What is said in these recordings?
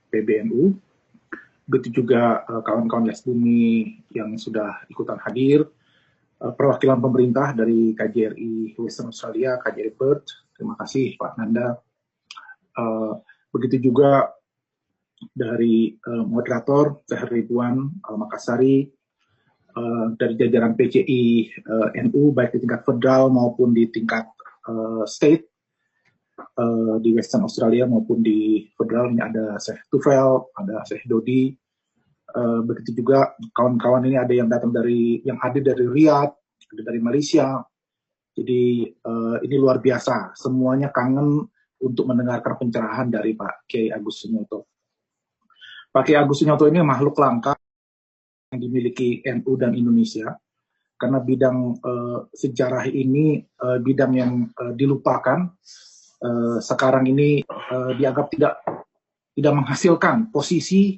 PBNU, begitu juga kawan-kawan Les Bumi yang sudah ikutan hadir, perwakilan pemerintah dari KJRI Western Australia, KJRI Perth, terima kasih Pak Nanda. Begitu juga dari moderator Zahir Ridwan Makassari, dari jajaran PCI NU baik di tingkat federal maupun di tingkat state, di Western Australia maupun di federal. Ini ada Syekh Tufel, ada Syekh Dodi, begitu juga kawan-kawan ini ada yang datang yang hadir dari Riyadh, ada dari Malaysia. Jadi ini luar biasa, semuanya kangen untuk mendengarkan pencerahan dari Pak Kiai Agus Sunyoto. Pak Kiai Agus Sunyoto ini makhluk langka yang dimiliki NU dan Indonesia, karena bidang sejarah ini bidang yang dilupakan. Sekarang ini dianggap tidak menghasilkan posisi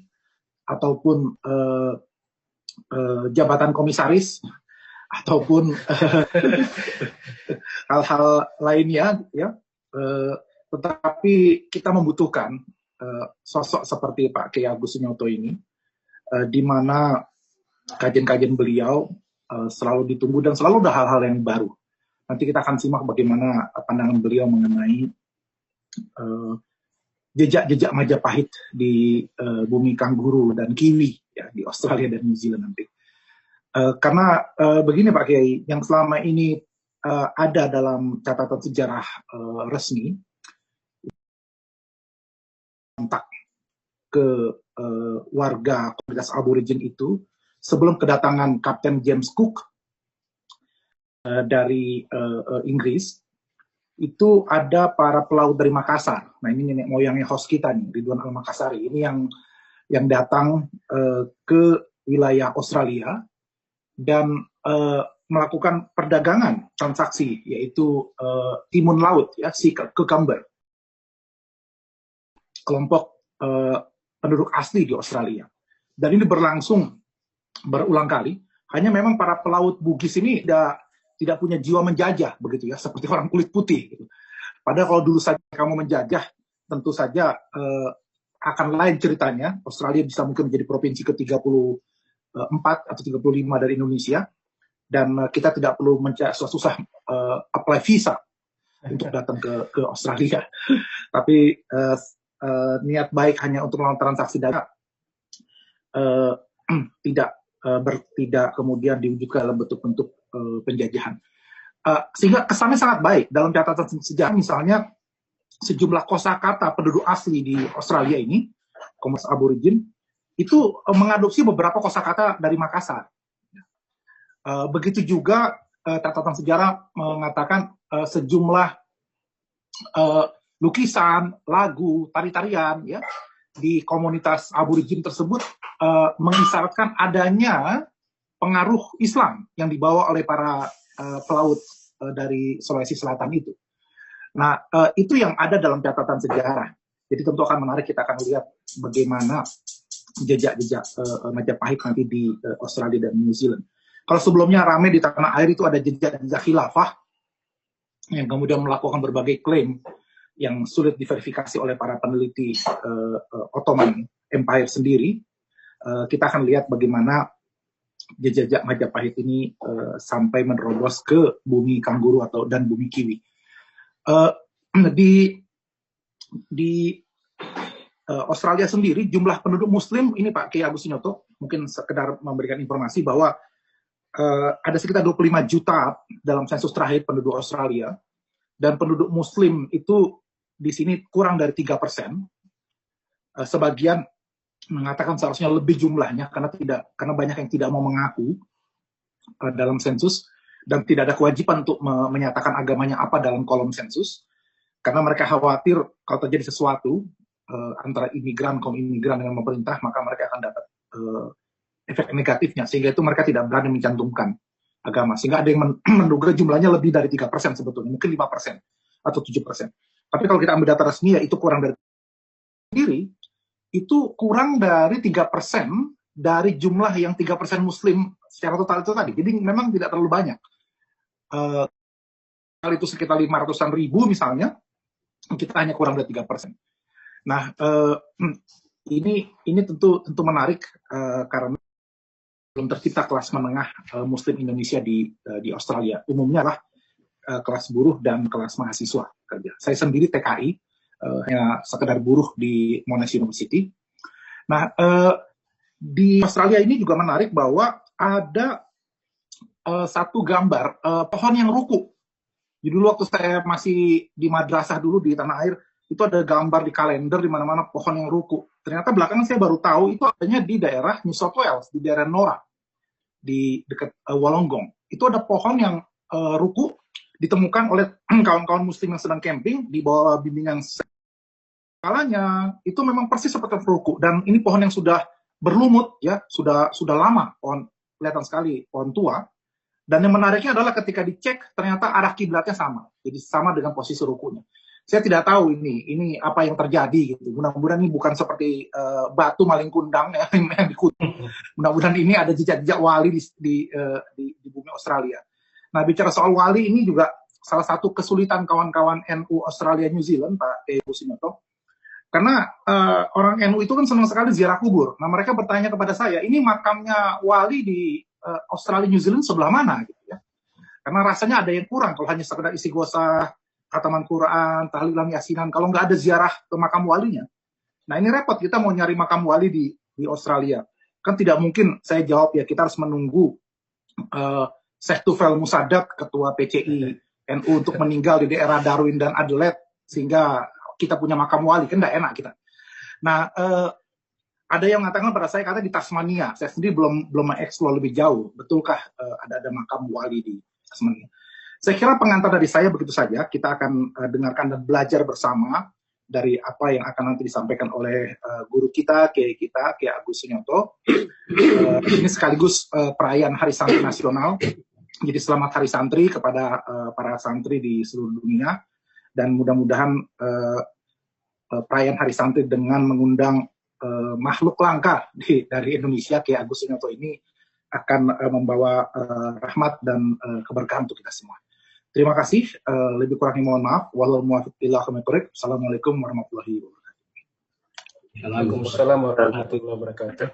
ataupun jabatan komisaris ataupun hal-hal lainnya, ya. Tetapi kita membutuhkan sosok seperti Pak Kiai Agus Sunyoto ini, di mana kajian-kajian beliau selalu ditunggu dan selalu ada hal-hal yang baru. Nanti kita akan simak bagaimana pandangan beliau mengenai jejak-jejak Majapahit di bumi kanguru dan kiwi, ya, di Australia dan New Zealand nanti. Karena begini Pak Kiai, yang selama ini ada dalam catatan sejarah resmi, kontak ke warga komunitas aborigin itu sebelum kedatangan Kapten James Cook dari Inggris, itu ada para pelaut dari Makassar. Nah, ini nenek moyangnya host kita nih, Ridwan Al-Makassari. Ini yang datang ke wilayah Australia dan melakukan perdagangan transaksi, yaitu timun laut, ya, sea cucumber, kelompok penduduk asli di Australia. Dan ini berlangsung berulang kali. Hanya memang para pelaut Bugis ini tidak punya jiwa menjajah, begitu ya, seperti orang kulit putih. Gitu. Padahal kalau dulu saja kamu menjajah, tentu saja akan lain ceritanya. Australia bisa mungkin menjadi provinsi ke-34 atau 35 dari Indonesia, dan kita tidak perlu susah apply visa untuk datang ke Australia. Tapi niat baik hanya untuk melakukan transaksi dagang tidak kemudian diwujudkan dalam bentuk-bentuk penjajahan. Sehingga kesannya sangat baik dalam catatan sejarah. Misalnya sejumlah kosakata penduduk asli di Australia ini, komunitas aborigin, itu mengadopsi beberapa kosakata dari Makassar. Begitu juga catatan sejarah mengatakan sejumlah lukisan, lagu, tari-tarian, ya, di komunitas aborigin tersebut mengisyaratkan adanya pengaruh Islam yang dibawa oleh para pelaut dari Sulawesi Selatan itu. Nah, itu yang ada dalam catatan sejarah. Jadi tentu akan menarik, kita akan lihat bagaimana jejak-jejak Majapahit nanti di Australia dan New Zealand. Kalau sebelumnya ramai di tanah air itu ada jejak-jejak khilafah yang kemudian melakukan berbagai klaim yang sulit diverifikasi oleh para peneliti Ottoman Empire sendiri. Kita akan lihat bagaimana jejak Majapahit ini sampai menerobos ke bumi kanguru dan bumi kiwi. Di Australia sendiri jumlah penduduk Muslim ini Pak Kiai Agus Sunyoto mungkin sekedar memberikan informasi bahwa ada sekitar 25 juta dalam sensus terakhir penduduk Australia, dan penduduk Muslim itu di sini kurang dari 3%. Sebagian mengatakan seharusnya lebih jumlahnya karena banyak yang tidak mau mengaku dalam sensus dan tidak ada kewajiban untuk menyatakan agamanya apa dalam kolom sensus, karena mereka khawatir kalau terjadi sesuatu antara kaum imigran dengan pemerintah, maka mereka akan dapat efek negatifnya, sehingga itu mereka tidak berani mencantumkan agama, sehingga ada yang menduga jumlahnya lebih dari 3% sebetulnya, mungkin 5% atau 7%. Tapi kalau kita ambil data resmi, ya itu kurang dari sendiri, itu kurang dari 3% dari jumlah yang 3% Muslim secara total itu tadi. Jadi memang tidak terlalu banyak. Kalau itu sekitar 500-an ribu misalnya, kita hanya kurang dari 3%. Nah, ini tentu menarik karena belum tercipta kelas menengah Muslim Indonesia di Australia. Umumnya lah kelas buruh dan kelas mahasiswa kerja. Saya sendiri TKI, hanya sekedar buruh di Monash University. Nah, di Australia ini juga menarik bahwa ada satu gambar pohon yang ruku. Jadi dulu waktu saya masih di madrasah dulu di tanah air, itu ada gambar di kalender di mana-mana pohon yang ruku. Ternyata belakangan saya baru tahu itu adanya di daerah New South Wales, di daerah Nora, di dekat Wollongong. Itu ada pohon yang ruku ditemukan oleh kawan-kawan muslim yang sedang camping di bawah bimbingan skalanya. Itu memang persis seperti ruku, dan ini pohon yang sudah berlumut ya, sudah lama, pohon kelihatan sekali pohon tua. Dan yang menariknya adalah ketika dicek ternyata arah kiblatnya sama, jadi sama dengan posisi rukunya. Saya tidak tahu ini apa yang terjadi gitu. Mudah-mudahan ini bukan seperti batu maling kundang ya, yang dikutuk. Mudah-mudahan ini ada jejak-jejak wali di bumi Australia. Nah, bicara soal wali ini juga salah satu kesulitan kawan-kawan NU Australia New Zealand, Pak Susinyoto. Karena orang NU itu kan senang sekali ziarah kubur. Nah, mereka bertanya kepada saya, ini makamnya wali di Australia New Zealand sebelah mana gitu ya. Karena rasanya ada yang kurang kalau hanya sekedar isi gosah, khataman Quran, tahlilan yasinan, kalau nggak ada ziarah ke makam walinya. Nah, ini repot, kita mau nyari makam wali di Australia. Kan tidak mungkin saya jawab ya, kita harus menunggu Syekh Tufel Musadat, ketua PCI NU, untuk meninggal di daerah Darwin dan Adelaide sehingga kita punya makam wali, kan nggak enak kita. Nah, ada yang mengatakan pada saya, kata di Tasmania. Saya sendiri belum mengeksplor lebih jauh. Betulkah ada makam wali di Tasmania? Saya kira pengantar dari saya begitu saja. Kita akan dengarkan dan belajar bersama dari apa yang akan nanti disampaikan oleh guru kita, Kiai Agus Sunyoto. Ini sekaligus perayaan Hari Santri Nasional. Jadi selamat Hari Santri kepada para santri di seluruh dunia. Dan mudah-mudahan perayaan Hari Santri dengan mengundang makhluk langka dari Indonesia, Kiai Agus Sunyoto ini akan membawa rahmat dan keberkahan untuk kita semua. Terima kasih. Lebih kurangnya mohon maaf. Wallahul muwaffiq ila aqwamit thoriq. Assalamualaikum warahmatullahi wabarakatuh. Waalaikumsalam warahmatullahi wabarakatuh.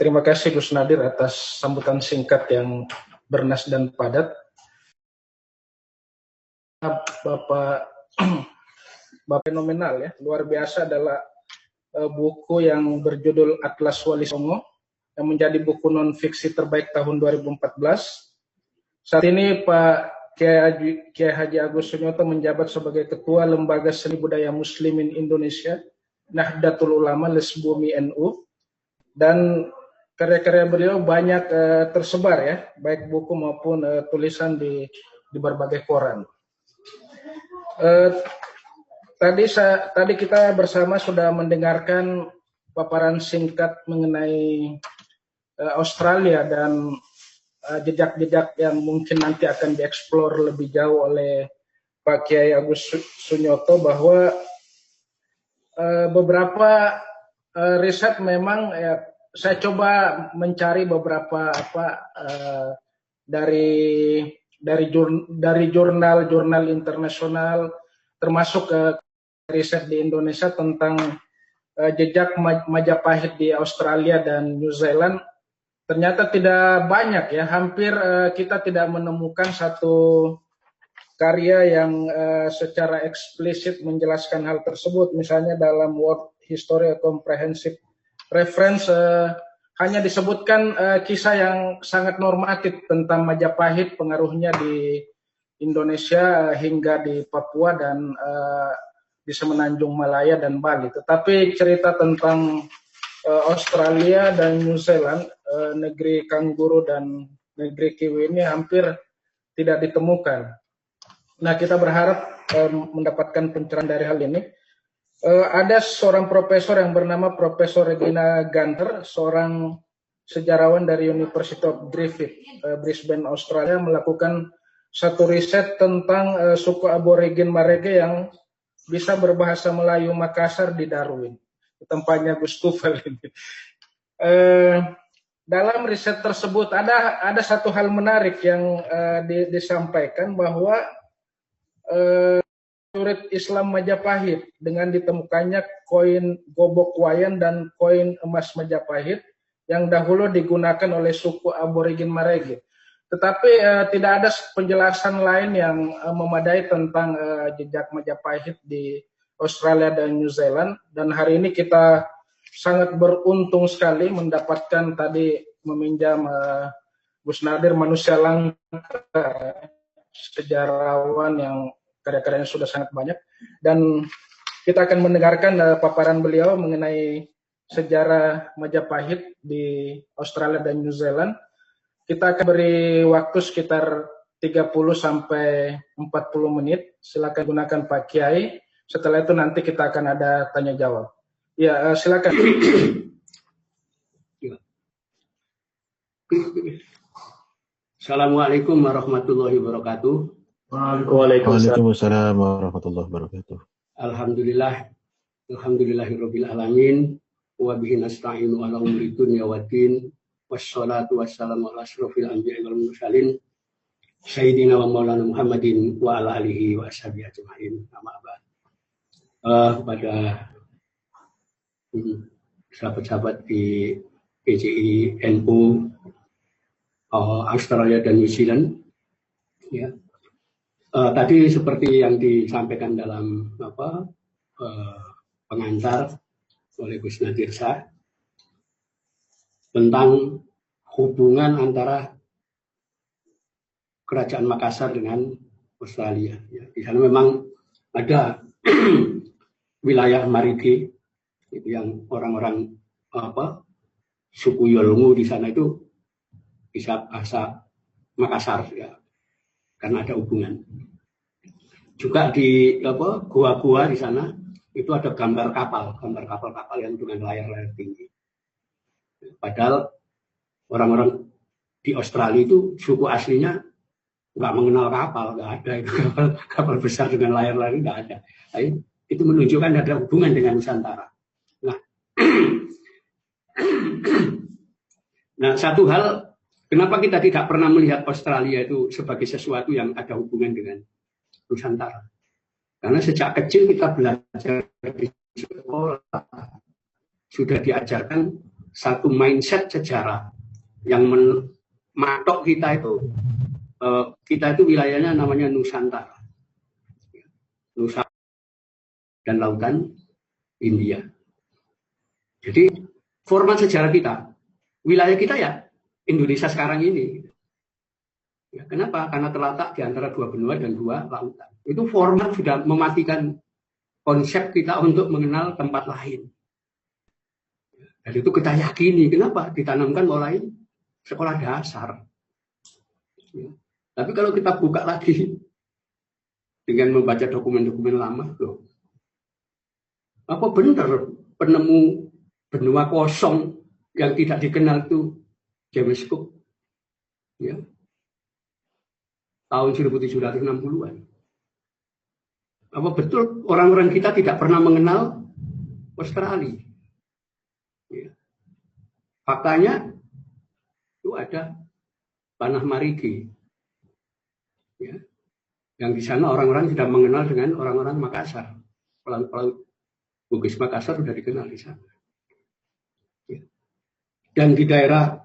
Terima kasih Gus Nadir atas sambutan singkat yang bernas dan padat. Bapak fenomenal ya, luar biasa. Adalah buku yang berjudul Atlas Wali Songo yang menjadi buku non fiksi terbaik tahun 2014. Saat ini Pak Kiai Haji Agus Sunyoto menjabat sebagai Ketua Lembaga Seni Budaya Muslimin Indonesia Nahdlatul Ulama Lesbumi NU, dan karya-karya beliau banyak tersebar ya, baik buku maupun tulisan di berbagai koran. Tadi kita bersama sudah mendengarkan paparan singkat mengenai Australia dan jejak-jejak yang mungkin nanti akan dieksplor lebih jauh oleh Pak Kiai Agus Sunyoto, bahwa beberapa riset memang saya coba mencari beberapa dari jurnal internasional, termasuk riset di Indonesia tentang jejak Majapahit di Australia dan New Zealand. Ternyata tidak banyak ya, hampir kita tidak menemukan satu karya yang secara eksplisit menjelaskan hal tersebut. Misalnya dalam World History Comprehensive Reference hanya disebutkan kisah yang sangat normatif tentang Majapahit, pengaruhnya di Indonesia hingga di Papua dan di Semenanjung Malaya dan Bali. Tetapi cerita tentang Australia dan New Zealand, negeri kanguru dan negeri kiwi ini hampir tidak ditemukan. Nah, kita berharap mendapatkan pencerahan dari hal ini. Ada seorang profesor yang bernama Profesor Regina Gunter, seorang sejarawan dari University of Griffith, Brisbane, Australia, melakukan satu riset tentang suku aborigin Marege yang bisa berbahasa Melayu Makassar di Darwin, tempatnya Gus Tufel ini. Dalam riset tersebut ada satu hal menarik yang disampaikan, bahwa prajurit Islam Majapahit dengan ditemukannya koin gobok wayan dan koin emas Majapahit yang dahulu digunakan oleh suku aborigin Marege. Tetapi tidak ada penjelasan lain yang memadai tentang jejak Majapahit di Australia dan New Zealand. Dan hari ini kita sangat beruntung sekali mendapatkan tadi meminjam Gus Nadir, manusia langka, sejarawan yang karya-karyanya sudah sangat banyak. Dan kita akan mendengarkan paparan beliau mengenai sejarah Majapahit di Australia dan New Zealand. Kita akan beri waktu sekitar 30 sampai 40 menit. Silakan gunakan Pak Kiai. Setelah itu nanti kita akan ada tanya jawab. Ya, silakan. Assalamualaikum warahmatullahi wabarakatuh. Waalaikumsalam warahmatullahi wabarakatuh. Alhamdulillahirabbil alamin wa bihi nasta'inu ala umuri dunya waddin. Wassalatu wassalamu ala asrofil anbiya'i wal mursalin sayyidina wa maulana Muhammadin wa ala alihi wa ashabihi ajma'in. Amma ba'd. Pada sahabat-sahabat di PCI NU Australia dan New Zealand, ya. Tadi seperti yang disampaikan dalam pengantar oleh Gus Nadir Shah tentang hubungan antara Kerajaan Makassar dengan Australia. Ya, di sana memang ada wilayah Marigi itu yang orang-orang suku Yolngu di sana itu bisa bahasa Makassar, ya, karena ada hubungan. Juga di gua-gua di sana itu ada gambar kapal yang dengan layar-layar tinggi. Padahal orang-orang di Australia itu suku aslinya nggak mengenal kapal, nggak ada itu kapal besar dengan layar-layar, nggak ada. Nah, itu menunjukkan ada hubungan dengan Nusantara. Nah, satu hal, kenapa kita tidak pernah melihat Australia itu sebagai sesuatu yang ada hubungan dengan Nusantara? Karena sejak kecil kita belajar di sekolah sudah diajarkan satu mindset sejarah yang mematok kita itu wilayahnya namanya Nusantara, Nusantara dan lautan India. Jadi format sejarah kita, wilayah kita ya Indonesia sekarang ini. Ya, kenapa? Karena terletak di antara dua benua dan dua lautan. Itu format sudah mematikan konsep kita untuk mengenal tempat lain. Dan itu kita yakini. Kenapa? Ditanamkan mulai sekolah dasar. Ya. Tapi kalau kita buka lagi dengan membaca dokumen-dokumen lama, loh, apa benar penemu benua kosong yang tidak dikenal itu James Cook? Ya. Tahun 1760-an. Apa betul orang-orang kita tidak pernah mengenal Australia? Ya. Faktanya itu ada tanah Marigi, ya, yang di sana orang-orang sudah mengenal dengan orang-orang Makassar. Pelaut Bugis Makassar sudah dikenal di sana. Ya. Dan di daerah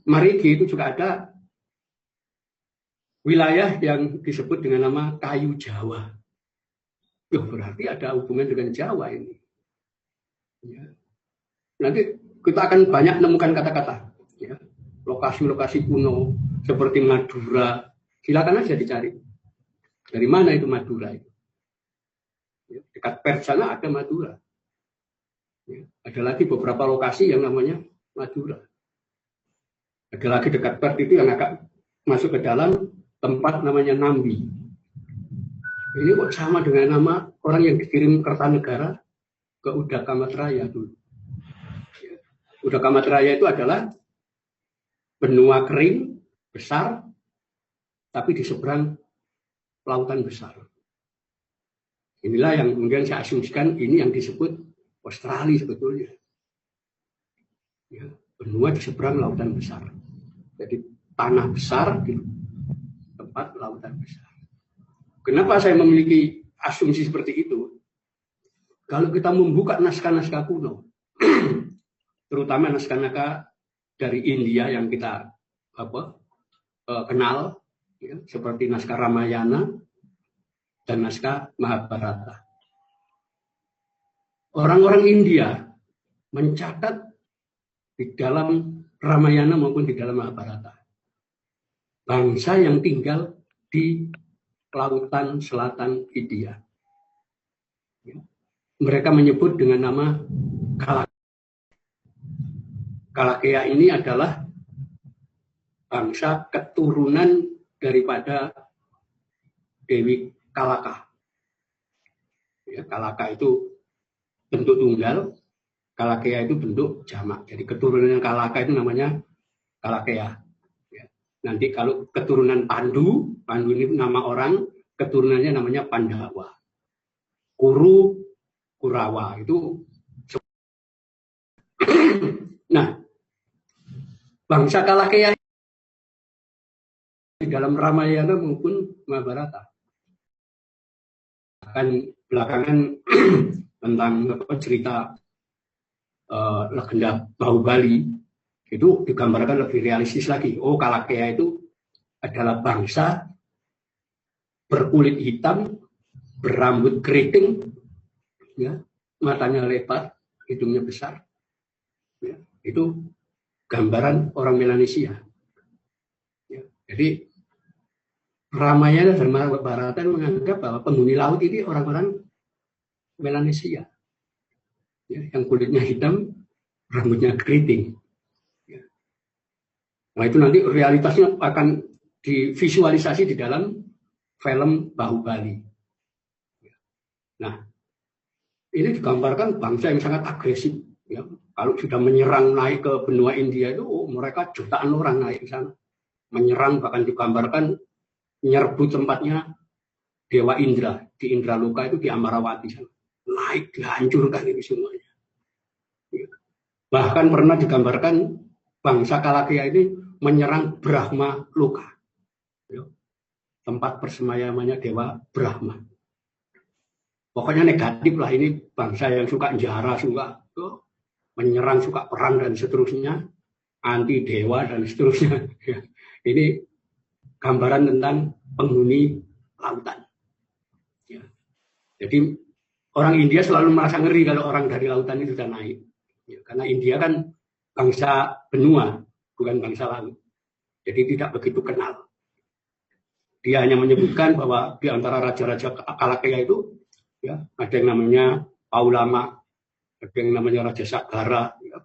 Marigi itu juga ada wilayah yang disebut dengan nama Kayu Jawa. Berarti ada hubungan dengan Jawa ini. Ya. Nanti kita akan banyak menemukan kata-kata, ya, lokasi-lokasi kuno seperti Madura. Silakan aja dicari. Dari mana itu Madura itu? Ya, dekat Perth sana ada Madura. Ya, ada lagi beberapa lokasi yang namanya Madura. Ada lagi dekat Perth itu yang agak masuk ke dalam tempat namanya Nambi. Ini kok sama dengan nama orang yang dikirim Kertanegara ke Udakamatraya dulu. Udakamatraya itu adalah benua kering besar, tapi di seberang lautan besar. Inilah yang kemudian saya asumsikan ini yang disebut Australia sebetulnya. Ya, benua di seberang lautan besar. Jadi tanah besar di tempat lautan besar. Kenapa saya memiliki asumsi seperti itu, kalau kita membuka naskah-naskah kuno, terutama naskah-naskah dari India yang kita kenal, ya, seperti naskah Ramayana dan naskah Mahabharata. Orang-orang India mencatat di dalam Ramayana maupun di dalam Mahabharata, bangsa yang tinggal di lautan selatan India. Ya. Mereka menyebut dengan nama Kalakya. Kalakya ini adalah bangsa keturunan daripada Dewi Kalaka. Ya, Kalaka itu bentuk tunggal, Kalakya itu bentuk jamak. Jadi keturunan Kalaka itu namanya Kalakya. Ya. Nanti kalau keturunan Pandu, Pandu ini nama orang, keturunannya namanya Pandawa. Kurawa itu. Nah, bangsa Kalakya di dalam Ramayana maupun Mahabharata. Akan belakangan tentang cerita legenda Bahubali itu digambarkan lebih realistis lagi. Oh, Kalakya itu adalah bangsa berkulit hitam, berambut keriting, ya, matanya lebar, hidungnya besar. Ya, itu gambaran orang Melanesia. Ya, jadi Ramayana dan Mahabharata menganggap bahwa penghuni laut ini orang-orang Melanesia, ya, yang kulitnya hitam, rambutnya keriting. Ya. Nah itu nanti realitasnya akan divisualisasi di dalam film Bahubali. Ya. Nah ini digambarkan bangsa yang sangat agresif. Ya. Kalau sudah menyerang naik ke benua India itu, mereka jutaan orang naik ke sana, menyerang, bahkan digambarkan menyerbu tempatnya Dewa Indra di Indraloka itu di Amarawati sana. Naik dihancurkan itu semuanya. Ya. Bahkan pernah digambarkan bangsa Kalakya ini menyerang Brahma Loka, ya, tempat persemayamannya Dewa Brahma. Pokoknya negatif lah, ini bangsa yang suka jara, suka menyerang, suka perang dan seterusnya, anti dewa dan seterusnya. Ya. Ini gambaran tentang penghuni lautan. Ya. Jadi orang India selalu merasa ngeri kalau orang dari lautan itu sudah naik. Ya, karena India kan bangsa benua, bukan bangsa laut. Jadi tidak begitu kenal. Dia hanya menyebutkan bahwa di antara raja-raja Kalakya itu, ya, ada yang namanya Paulama, ada yang namanya Raja Sagara. Ya.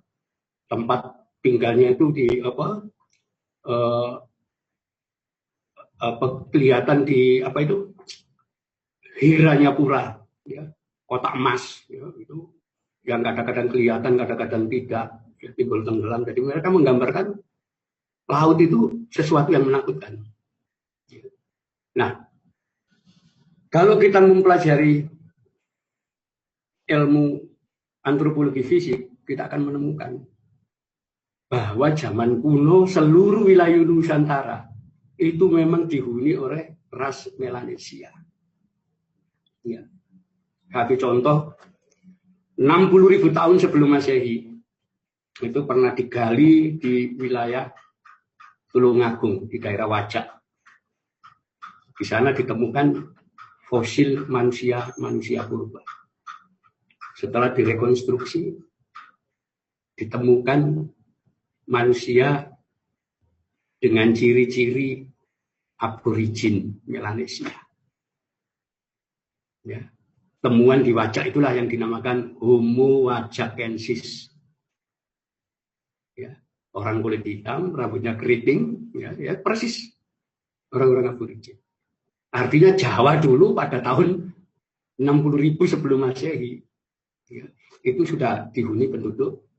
Tempat tinggalnya itu di kelihatan di Hiranyapura, ya, kotak emas, ya, itu yang kadang-kadang kelihatan, kadang-kadang tidak, ya, timbul tenggelam. Jadi mereka menggambarkan laut itu sesuatu yang menakutkan. Nah, kalau kita mempelajari ilmu antropologi fisik, kita akan menemukan bahwa zaman kuno seluruh wilayah Nusantara itu memang dihuni oleh ras Melanesia. Ya. Satu contoh, 60.000 tahun sebelum Masehi itu pernah digali di wilayah Tulungagung di daerah Wajak. Di sana ditemukan fosil manusia purba. Setelah direkonstruksi, ditemukan manusia dengan ciri-ciri aborigin Melanesia. Ya. Temuan di Wajak itulah yang dinamakan Homo wajakensis. Ya. Orang kulit hitam, rambutnya keriting, ya, persis orang-orang aborigin. Artinya Jawa dulu pada tahun 60.000 sebelum Masehi, ya, itu sudah dihuni penduduk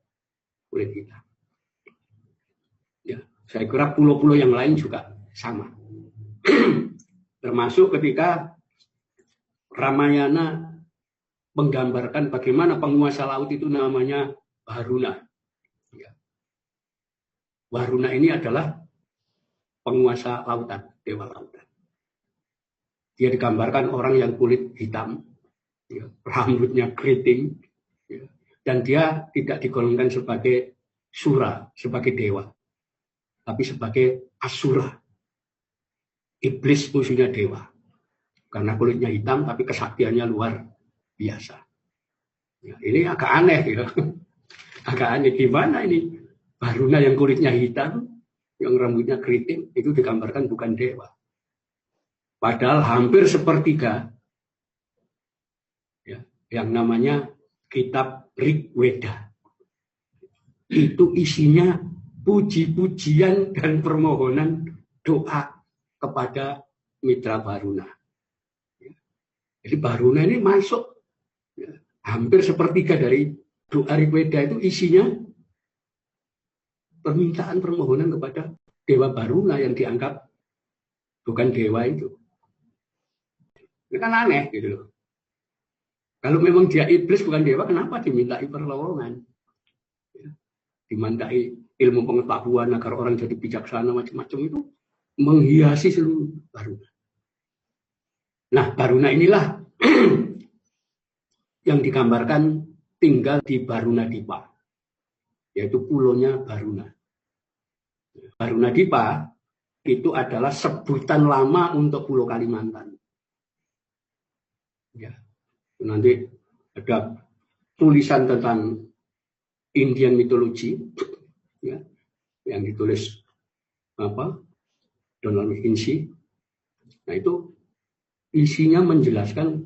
kulit hitam. Ya, saya kira pulau-pulau yang lain juga sama. Termasuk ketika Ramayana menggambarkan bagaimana penguasa laut itu namanya Varuna. Ya. Varuna ini adalah penguasa lautan, dewa lautan. dia digambarkan orang yang kulit hitam, ya, rambutnya keriting, ya, dan dia tidak digolongkan sebagai sura, sebagai dewa, tapi sebagai asura, iblis musuhnya dewa, karena kulitnya hitam tapi kesaktiannya luar biasa. Ya, ini agak aneh, ya. Agak aneh, gimana ini Baruna yang kulitnya hitam, yang rambutnya keriting, itu digambarkan bukan dewa. Padahal hampir sepertiga, ya, yang namanya kitab Rig Weda, itu isinya puji-pujian dan permohonan doa kepada mitra Baruna. Jadi Baruna ini masuk, ya, hampir sepertiga dari doa Rig Weda itu isinya permintaan permohonan kepada Dewa Baruna yang dianggap bukan dewa itu. Ini kan aneh gitu loh. Kalau memang dia iblis bukan dewa, kenapa dimintai pertolongan? Ya, dimintai ilmu pengetahuan agar orang jadi bijaksana macam-macam, itu menghiasi seluruh Baruna. Nah, Baruna inilah yang digambarkan tinggal di Baruna Dipa, yaitu pulaunya Baruna. Baruna Dipa itu adalah sebutan lama untuk Pulau Kalimantan. Ya, nanti ada tulisan tentang Indian mythology, ya, yang ditulis Donald McKinsey. Nah, itu isinya menjelaskan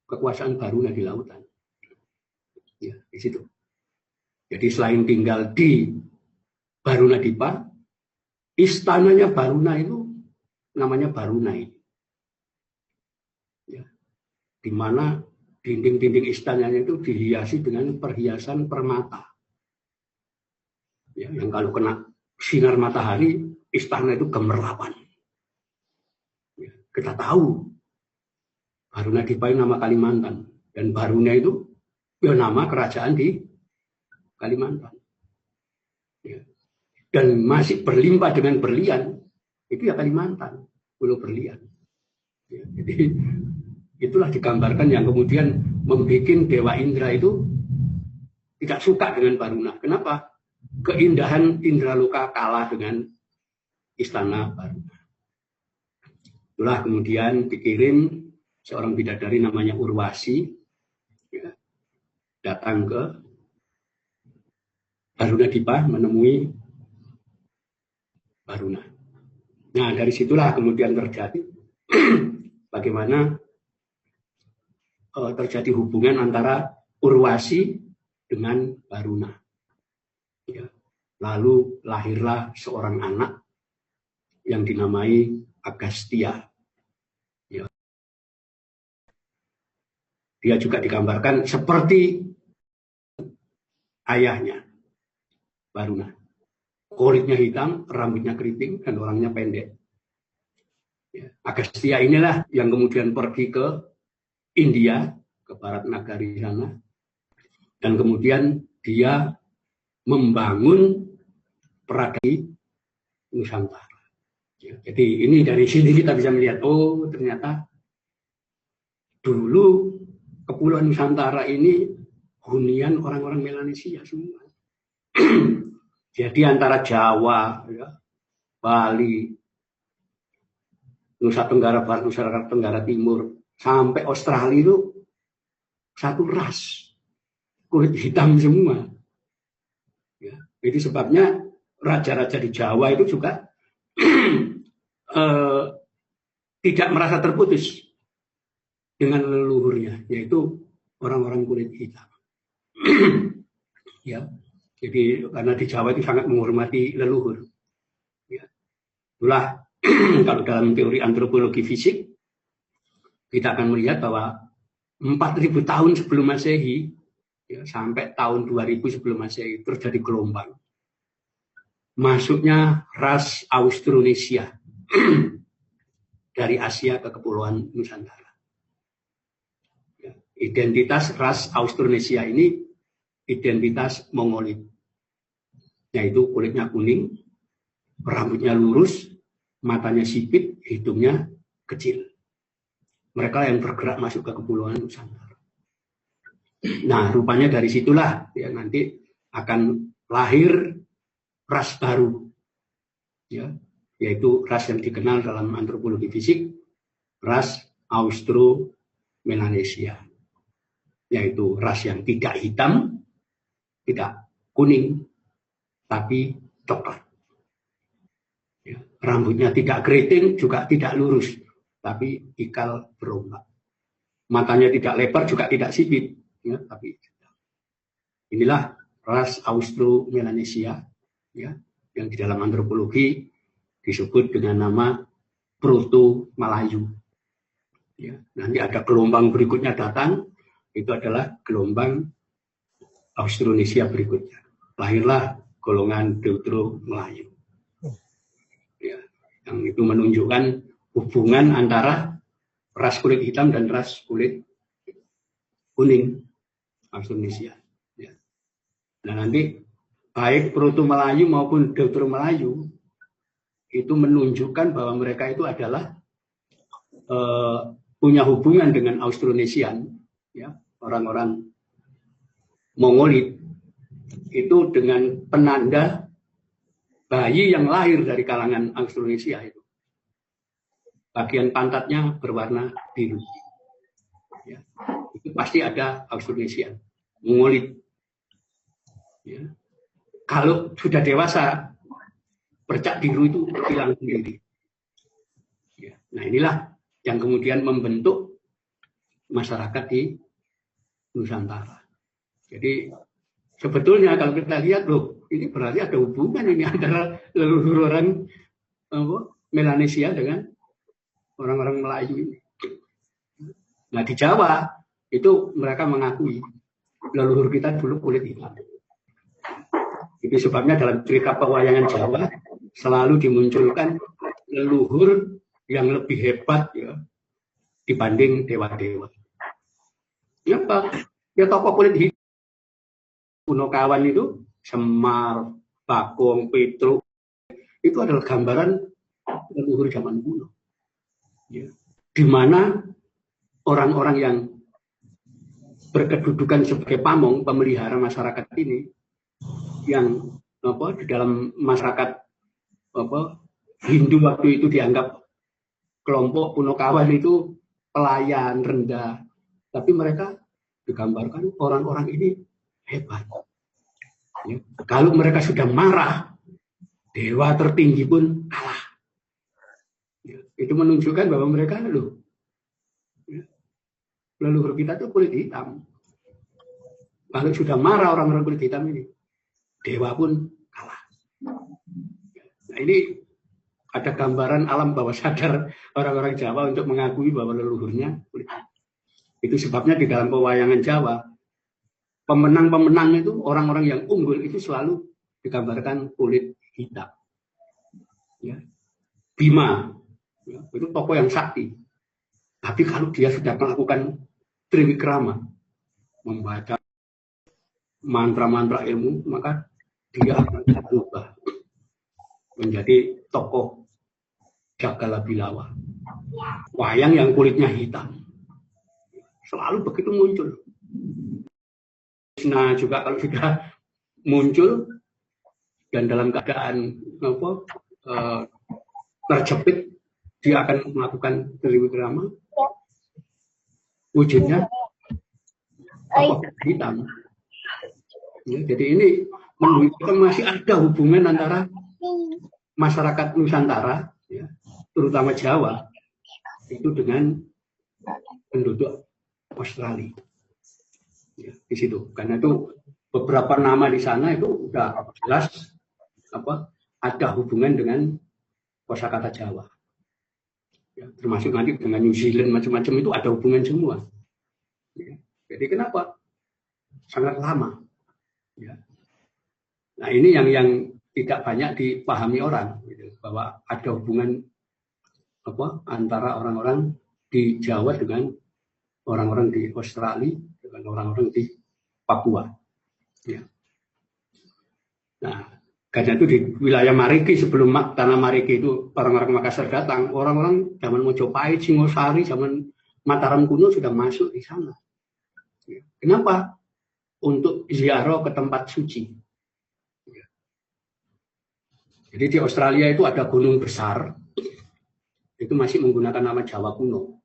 kekuasaan Baruna di lautan. Ya, di situ. Jadi selain tinggal di Baruna Dipa, istananya Baruna itu namanya Barunai. Ya, di mana dinding-dinding istananya itu dihiasi dengan perhiasan permata. Ya, yang kalau kena sinar matahari, istana itu gemerlapan. Ya, kita tahu Baruna Dipa itu nama Kalimantan, dan Baruna itu ya nama kerajaan di Kalimantan. Ya. Dan masih berlimpah dengan berlian, itu ya Kalimantan, Pulau Berlian. Ya, jadi itulah digambarkan yang kemudian membuat Dewa Indra itu tidak suka dengan Baruna. Kenapa? Keindahan Indraloka kalah dengan istana Baruna. Itulah kemudian dikirim seorang bidadari namanya Urwasi, ya, datang ke Baruna Dipa menemui Baruna. Nah, dari situlah kemudian terjadi bagaimana terjadi hubungan antara Urwasi dengan Baruna. Ya. Lalu lahirlah seorang anak yang dinamai Agastya. Ya. Dia juga digambarkan seperti ayahnya, Baruna. Kulitnya hitam, rambutnya keriting, dan orangnya pendek. Ya. Agastya inilah yang kemudian pergi ke India, ke barat nagari sana, dan kemudian dia membangun peradaban Nusantara. Ya. Jadi ini dari sini kita bisa melihat, oh ternyata dulu Kepulauan Nusantara ini hunian orang-orang Melanesia semua. Jadi antara Jawa, ya, Bali, Nusa Tenggara Barat, Nusa Tenggara Timur, sampai Australia itu satu ras, kulit hitam semua. Ya, itu sebabnya raja-raja di Jawa itu juga tidak merasa terputus dengan leluhurnya, yaitu orang-orang kulit hitam. Ya. Jadi karena di Jawa itu sangat menghormati leluhur. Ya. Itulah kalau dalam teori antropologi fisik kita akan melihat bahwa 4.000 tahun sebelum Masehi, ya, sampai tahun 2000 sebelum Masehi terjadi gelombang masuknya ras Austronesia dari Asia ke Kepulauan Nusantara. Ya. Identitas ras Austronesia ini identitas Mongolit. Yaitu kulitnya kuning, rambutnya lurus, matanya sipit, hidungnya kecil. mereka yang bergerak masuk ke kepulauan Nusantara. Nah, rupanya dari situlah ya nanti akan lahir ras baru, ya, yaitu ras yang dikenal dalam antropologi fisik, ras Austro-Melanesia, yaitu ras yang tidak hitam, tidak kuning, tapi coklat. Ya, rambutnya tidak keriting, juga tidak lurus, tapi ikal berombak. Matanya tidak lebar, juga tidak sipit, ya, tapi inilah ras Austro-Melanesia, ya, yang di dalam antropologi disebut dengan nama Proto-Melayu. Ya, nanti ada gelombang berikutnya datang, itu adalah gelombang Austronesia berikutnya. Lahirlah golongan Deutero-Melayu. Ya, yang itu menunjukkan hubungan antara ras kulit hitam dan ras kulit kuning Austronesia. Ya. Nah, nanti baik Proto-Melayu maupun Deutero-Melayu itu menunjukkan bahwa mereka itu adalah punya hubungan dengan Austronesian, ya, orang-orang Mongolit itu dengan penanda bayi yang lahir dari kalangan Austronesia itu. Bagian pantatnya berwarna biru. Ya. Itu pasti ada Austronesian, Mongolit. Ya. Kalau sudah dewasa, bercak biru itu hilang sendiri. Ya. Nah, inilah yang kemudian membentuk masyarakat di Nusantara. Jadi sebetulnya kalau kita lihat, loh, ini berarti ada hubungan ini antara leluhur orang Melanesia dengan orang-orang Melayu ini. Nah, di Jawa itu mereka mengakui leluhur kita dulu kulit hitam. Itu sebabnya dalam cerita pewayangan Jawa selalu dimunculkan leluhur yang lebih hebat, ya, dibanding dewa-dewa. Ya, ya, tokoh kulit hitam Punokawan itu, Semar, Bakung, Petruk, itu adalah gambaran leluhur zaman kuno. Ya. Di mana orang-orang yang berkedudukan sebagai pamong, pemelihara masyarakat ini, yang di dalam masyarakat Hindu waktu itu dianggap kelompok Punokawan itu pelayan rendah, tapi mereka digambarkan orang-orang ini hebat. Ya. Kalau mereka sudah marah, dewa tertinggi pun kalah. Ya. Itu menunjukkan bahwa mereka leluhur kita itu kulit hitam. Kalau sudah marah orang-orang kulit hitam ini, dewa pun kalah. Nah, ini ada gambaran alam bawah sadar orang-orang Jawa untuk mengakui bahwa leluhurnya kulit hitam. Itu sebabnya di dalam pewayangan Jawa, pemenang-pemenang itu, orang-orang yang unggul itu selalu digambarkan kulit hitam. Ya. Bima, ya, itu tokoh yang sakti. Tapi kalau dia sudah melakukan triwikrama, membaca mantra-mantra ilmu, maka dia akan berubah menjadi tokoh Jagala Bilawa. Wayang yang kulitnya hitam. Selalu begitu muncul. Nah, juga kalau sudah muncul dan dalam keadaan terjepit, dia akan melakukan triwikrama. Wujudnya tokoh hitam. Ya, jadi ini menunjukkan masih ada hubungan antara masyarakat Nusantara, ya, terutama Jawa, itu dengan penduduk Australia. Ya, di situ. Karena itu beberapa nama di sana itu udah jelas ada hubungan dengan kosakata Jawa. Ya, termasuk nanti dengan New Zealand macam-macam itu ada hubungan semua. Ya, jadi kenapa? Sangat lama. Ya. Nah, ini yang tidak banyak dipahami orang, gitu, bahwa ada hubungan antara orang-orang di Jawa dengan orang-orang di Australia, dengan orang-orang di Papua. Ya. Nah, karena itu di wilayah Mariki, sebelum tanah Mariki itu orang-orang Makassar datang, orang-orang zaman Mojopahit, Singosari, zaman Mataram kuno sudah masuk di sana. Kenapa? Untuk ziarah ke tempat suci. Jadi di Australia itu ada gunung besar, itu masih menggunakan nama Jawa kuno.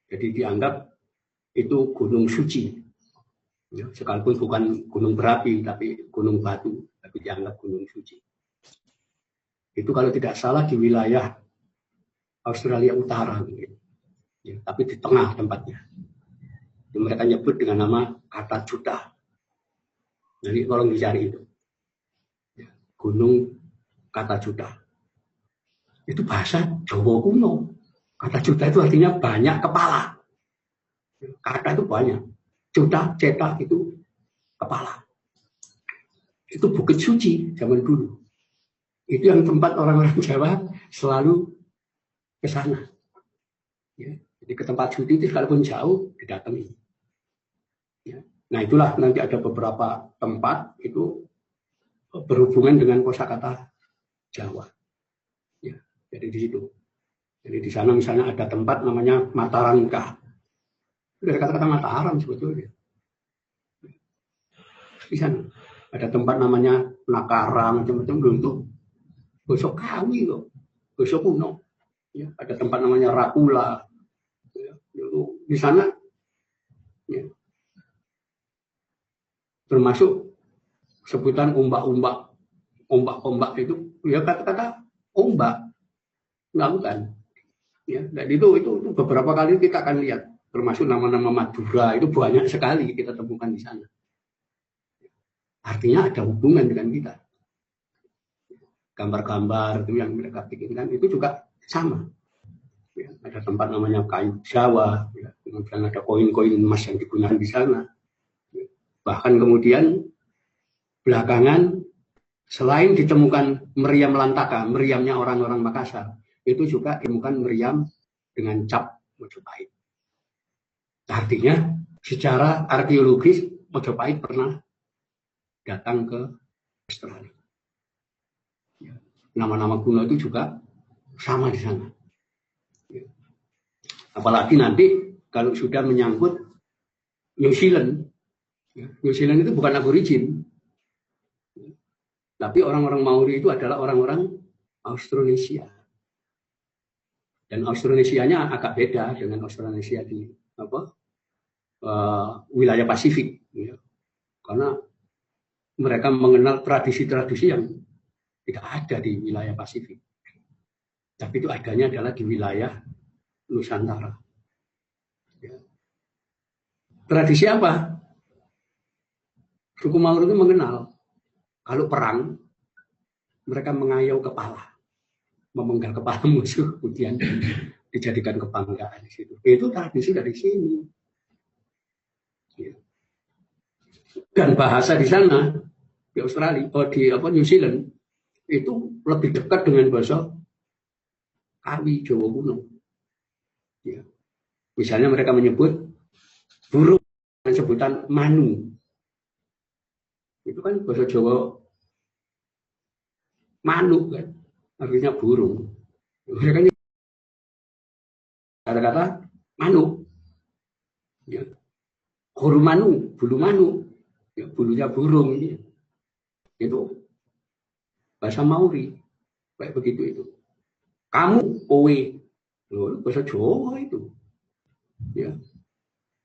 Jadi dianggap itu gunung suci. Sekalipun bukan gunung berapi, tapi gunung batu, tapi dianggap gunung suci. Itu kalau tidak salah di wilayah Australia Utara, tapi di tengah tempatnya. Itu mereka nyebut dengan nama Kata Juta. Jadi tolong dicari itu. Gunung Kata Juta. Itu bahasa Jawa kuno. Kata Juta itu artinya banyak kepala. Kata itu banyak. Juta, cetak itu kepala. Itu bukit suci zaman dulu. Itu yang tempat orang-orang Jawa selalu ke sana. Ya. Jadi ke tempat suci itu sekalipun jauh didatangi. Ya. Nah itulah nanti ada beberapa tempat itu berhubungan dengan kosakata Jawa. Ya. Jadi di situ. Jadi di sana misalnya ada tempat namanya Matarangka. Dari kata-kata Mataram sebetulnya. Di sana ada tempat namanya Nakarang, macam-macam bentuk. Gosok kawi loh, gosok kuno. Ya, ada tempat namanya Rakula. Ya, di sana, ya, termasuk sebutan ombak-ombak, ombak-ombak itu, ya kata-kata ombak, nggak bukan. Ya, dan itu beberapa kali kita akan lihat, termasuk nama-nama Madura itu banyak sekali kita temukan di sana. Artinya ada hubungan dengan kita. Gambar-gambar itu yang mereka bikinkan itu juga sama. Ya, ada tempat namanya kayu Jawa, ya, kemudian ada koin-koin emas yang digunakan di sana. Ya, bahkan kemudian belakangan selain ditemukan meriam Lantaka, meriamnya orang-orang Makassar, itu juga ditemukan meriam dengan cap Mojopahit. Artinya secara arkeologis Mojopahit pernah datang ke Australia. Nama-nama kuno itu juga sama di sana. Apalagi nanti kalau sudah menyangkut New Zealand. New Zealand itu bukan aborigin. Tapi orang-orang Maori itu adalah orang-orang Austronesia. Dan Austronesianya agak beda dengan Austronesia di wilayah Pasifik. Ya. Karena mereka mengenal tradisi-tradisi yang tidak ada di wilayah Pasifik. Tapi itu adanya adalah di wilayah Nusantara. Ya. Tradisi apa? Suku Maori itu mengenal kalau perang mereka mengayau kepala, memenggal kepala musuh, kemudian dijadikan kebanggaan di situ. Itu tradisi dari sini. Ya. Dan bahasa di sana di Australia, di New Zealand itu lebih dekat dengan bahasa Kawi Jawa kuno. Ya. Misalnya mereka menyebut burung dengan sebutan manu. Itu kan bahasa Jawa manu kan, artinya burung. Mereka kata-kata manu. Ya. Huru manu, bulu manu. Ya, bulunya burung ini. Itu bahasa Maori, kayak begitu itu. Kamu, kowe, loh, bahasa Jawa itu. Ya.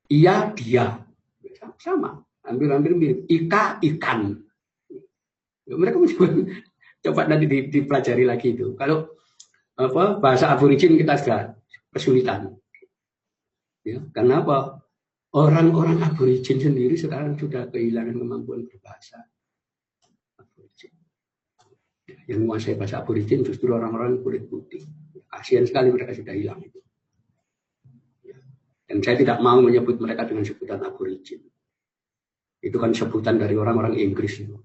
Iya, dia, sama, hampir-hampir mirip. Ika, ikan. Ya, mereka coba nanti dipelajari lagi itu. Kalau bahasa aborigin kita sudah kesulitan. Ya, karena apa? Orang-orang aborigin sendiri sekarang sudah kehilangan kemampuan berbahasa. Yang menguasai bahasa aborigin justru orang-orang kulit putih. Kasihan sekali mereka sudah hilang itu. Dan saya tidak mau menyebut mereka dengan sebutan aborigin. Itu kan sebutan dari orang-orang Inggris itu.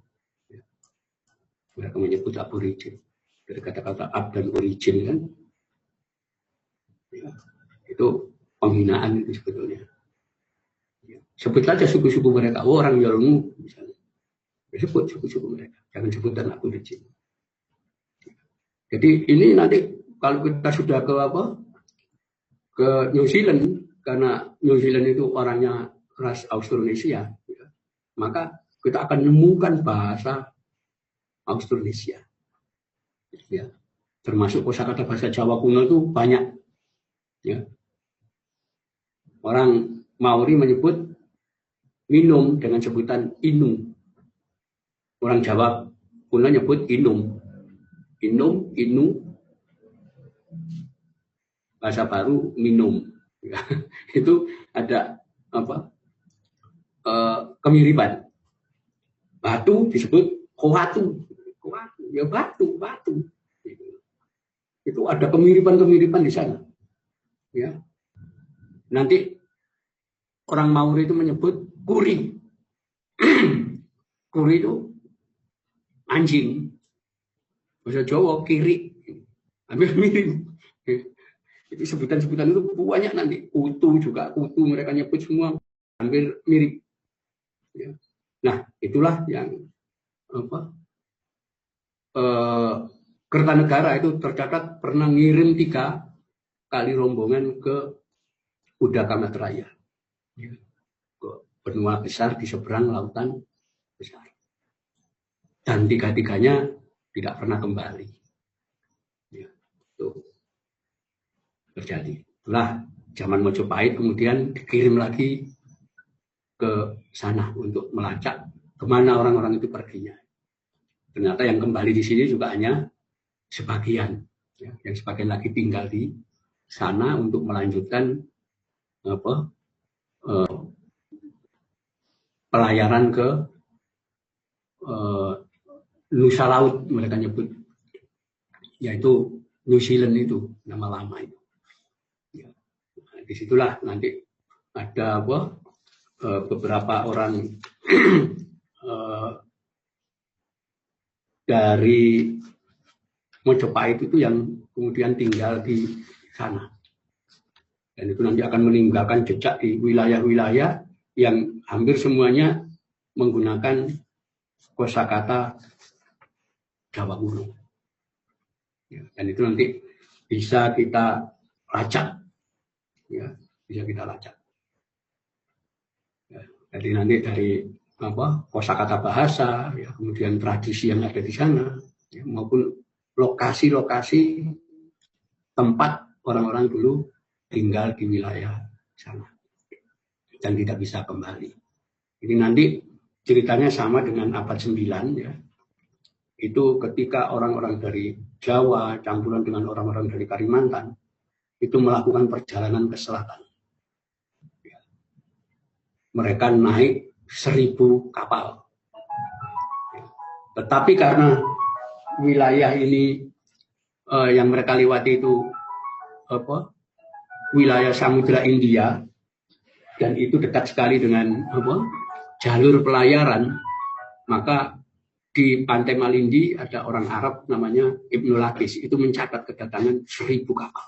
Mereka menyebut aborigin. Dari kata-kata ab dan origin kan. Ya, itu penghinaan itu sebetulnya. Ya, sebut saja suku-suku mereka. Oh, orang Yolngu misalnya. Sebut suku-suku mereka. Jangan sebutan aborigin. Jadi ini nanti kalau kita sudah ke ke New Zealand, karena New Zealand itu orangnya ras Austronesia, ya, maka kita akan menemukan bahasa Austronesia. Ya, termasuk kosakata bahasa Jawa kuno itu banyak. Ya. Orang Maori menyebut minum dengan sebutan inu. Orang Jawa kuno nyebut inum. Inum, inu. Bahasa baru minum. Ya. Itu ada apa? Kemiripan. Batu disebut kohatu. Kohatu, ya batu. Itu ada kemiripan-kemiripan di sana. Ya. Nanti orang Maori itu menyebut kuri. Kuri itu anjing. Bahasa Jawa kiri. Hampir mirip. Itu sebutan-sebutan itu banyak nanti. Kutu juga, kutu mereka nyebut semua hampir mirip. Ya. Nah, itulah yang apa? Kertanegara itu tercatat pernah ngirim 3 kali rombongan ke Udaka Matraya, ya, ke benua besar di seberang lautan besar, dan 3-tiganya tidak pernah kembali. Ya, itu terjadi. Itulah zaman Mojopahit kemudian dikirim lagi ke sana untuk melacak kemana orang-orang itu perginya. Ternyata yang kembali di sini juga hanya sebagian, ya, yang sebagian lagi tinggal di sana untuk melanjutkan pelayaran ke Nusa Laut mereka nyebut, yaitu New Zealand itu nama lama itu. Ya. Nah, disitulah nanti ada beberapa orang dari Mojopahit itu yang kemudian tinggal di sana. Dan itu nanti akan meninggalkan jejak di wilayah-wilayah yang hampir semuanya menggunakan kosakata Jawa kuno. Ya, dan itu nanti bisa kita lacak. Ya, bisa kita lacak. Ya, jadi nanti dari kosakata bahasa, ya, kemudian tradisi yang ada di sana, ya, maupun lokasi-lokasi tempat orang-orang dulu tinggal di wilayah sana dan tidak bisa kembali. Ini nanti ceritanya sama dengan abad 9, ya. Itu ketika orang-orang dari Jawa campuran dengan orang-orang dari Kalimantan itu melakukan perjalanan ke selatan. Ya. Mereka naik 1000 kapal. Ya. Tetapi karena wilayah ini yang mereka lewati itu wilayah Samudra India, dan itu dekat sekali dengan jalur pelayaran, maka di Pantai Malindi ada orang Arab namanya Ibnu Lakis, itu mencatat kedatangan 1000 kapal.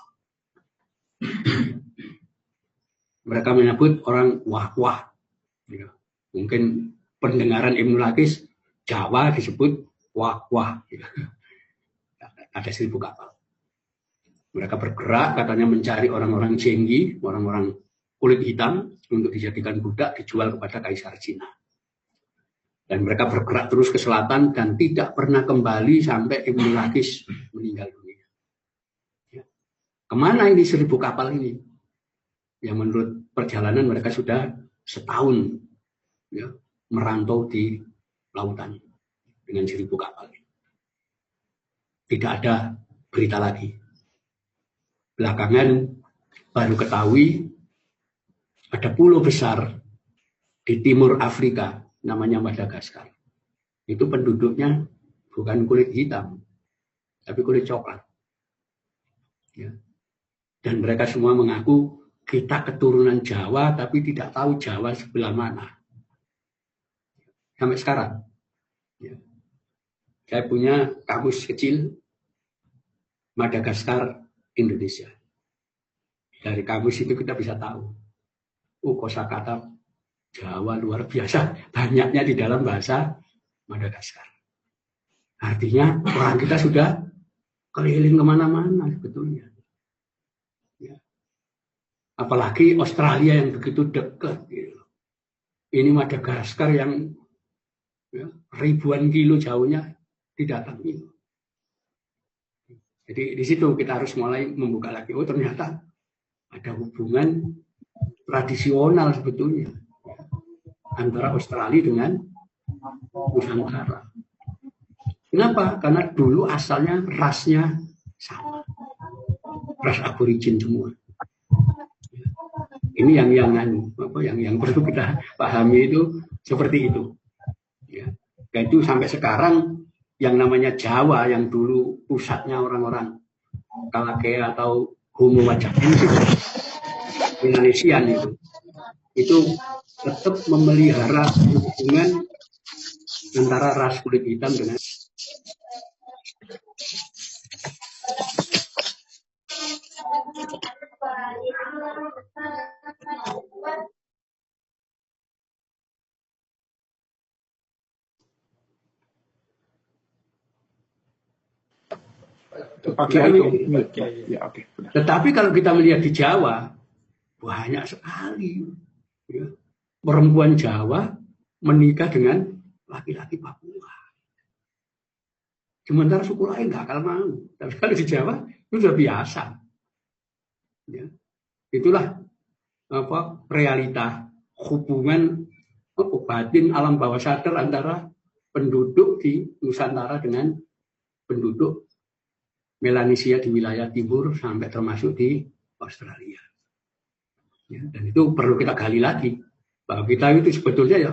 Mereka menyebut orang wah-wah. Ya. Mungkin pendengaran Ibnu Lakis Jawa disebut wah-wah. Ya. Ada 1000 kapal. Mereka bergerak katanya mencari orang-orang Jenggi, orang-orang kulit hitam untuk dijadikan budak dijual kepada Kaisar Cina. Dan mereka bergerak terus ke selatan dan tidak pernah kembali sampai Ibnu Lakis meninggal dunia. Ya. Kemana ini 1000 kapal ini? Yang menurut perjalanan mereka sudah setahun, ya, merantau di lautan dengan 1000 kapal. Tidak ada berita lagi. Belakangan baru ketahui ada pulau besar di timur Afrika namanya Madagaskar. Itu penduduknya bukan kulit hitam, tapi kulit coklat. Ya. Dan mereka semua mengaku kita keturunan Jawa, tapi tidak tahu Jawa sebelah mana. Sampai sekarang. Ya. Saya punya kamus kecil Madagaskar Indonesia. Dari kamus itu kita bisa tahu. Kosakata Jawa luar biasa. Banyaknya di dalam bahasa Madagaskar. Artinya orang kita sudah keliling kemana-mana sebetulnya. Ya. Apalagi Australia yang begitu dekat. Gitu. Ini Madagaskar yang ya, ribuan kilo jauhnya didatangi. Jadi di situ kita harus mulai membuka lagi. Oh ternyata ada hubungan tradisional sebetulnya antara Australia dengan Nusantara. Kenapa? Karena dulu asalnya rasnya sama, ras aborigin semua. Ini yang perlu kita pahami itu seperti itu. Ya. Dan itu sampai sekarang yang namanya Jawa yang dulu pusatnya orang-orang Kalakea atau Homo wajahnya Indonesian itu tetap memelihara hubungan antara ras kulit hitam dengan Tetapi kalau kita melihat di Jawa banyak sekali ya, perempuan Jawa menikah dengan laki-laki Papua. Sementara suku lain nggak akan mau. Tapi kalau di Jawa itu sudah biasa. Ya. Itulah realita hubungan batin alam bawah sadar antara penduduk di Nusantara dengan penduduk Melanesia di wilayah timur sampai termasuk di Australia. Ya, dan itu perlu kita gali lagi bahwa kita itu sebetulnya ya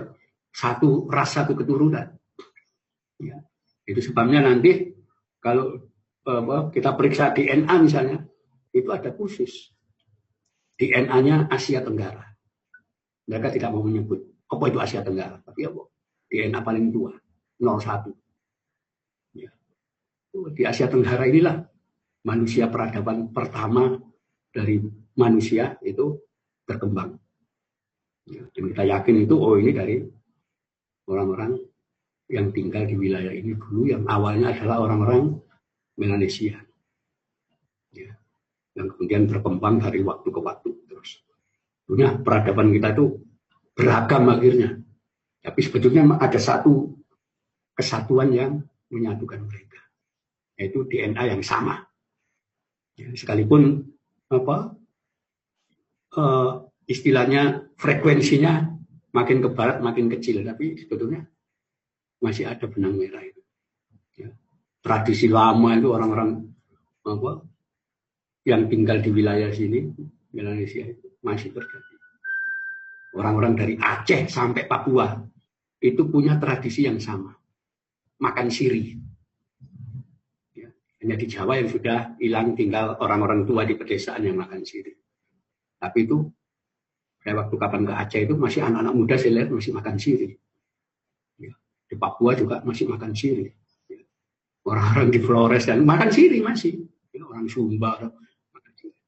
satu ras, satu keturunan. Ya, itu sebabnya nanti kalau kita periksa DNA misalnya itu ada khusus DNA-nya Asia Tenggara. Mereka tidak mau menyebut apa itu Asia Tenggara, tapi apa DNA paling tua 01. Ya. Di Asia Tenggara inilah manusia peradaban pertama dari manusia itu berkembang. Ya, dan kita yakin itu ini dari orang-orang yang tinggal di wilayah ini dulu yang awalnya adalah orang-orang Melanesia. Ya, yang kemudian berkembang dari waktu ke waktu terus. Sebenarnya peradaban kita itu beragam akhirnya. Tapi sebetulnya ada satu kesatuan yang menyatukan mereka, yaitu DNA yang sama. Ya, sekalipun istilahnya frekuensinya makin ke barat makin kecil, tapi sebetulnya masih ada benang merah itu. Ya. Tradisi lama itu orang-orang yang tinggal di wilayah sini, Melanesia itu masih terjadi. Orang-orang dari Aceh sampai Papua itu punya tradisi yang sama, makan sirih. Ya. Hanya di Jawa yang sudah hilang, tinggal orang-orang tua di pedesaan yang makan sirih. Tapi itu saya waktu kapan ke Aceh itu masih anak-anak muda saya lihat masih makan sirih. Ya. Di Papua juga masih makan sirih. Ya. Orang-orang di Flores dan makan sirih masih. Ya, orang Sumba makan sirih.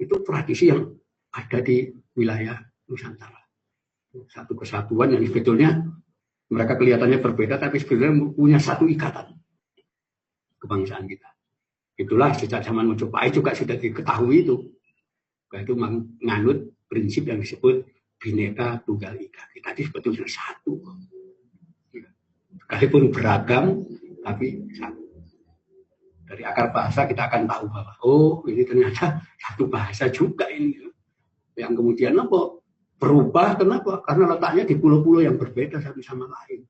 Itu tradisi yang ada di wilayah Nusantara. Satu kesatuan yang sebetulnya mereka kelihatannya berbeda tapi sebetulnya punya satu ikatan kebangsaan kita. Itulah sejak zaman Majapahit juga sudah diketahui itu. Itu menganut prinsip yang disebut Bhinneka Tunggal Ika. Kita sebetulnya satu. Sekalipun beragam, tapi satu. Dari akar bahasa kita akan tahu bahwa ini ternyata satu bahasa juga ini. Yang kemudian berubah, kenapa? Karena letaknya di pulau-pulau yang berbeda satu sama lain.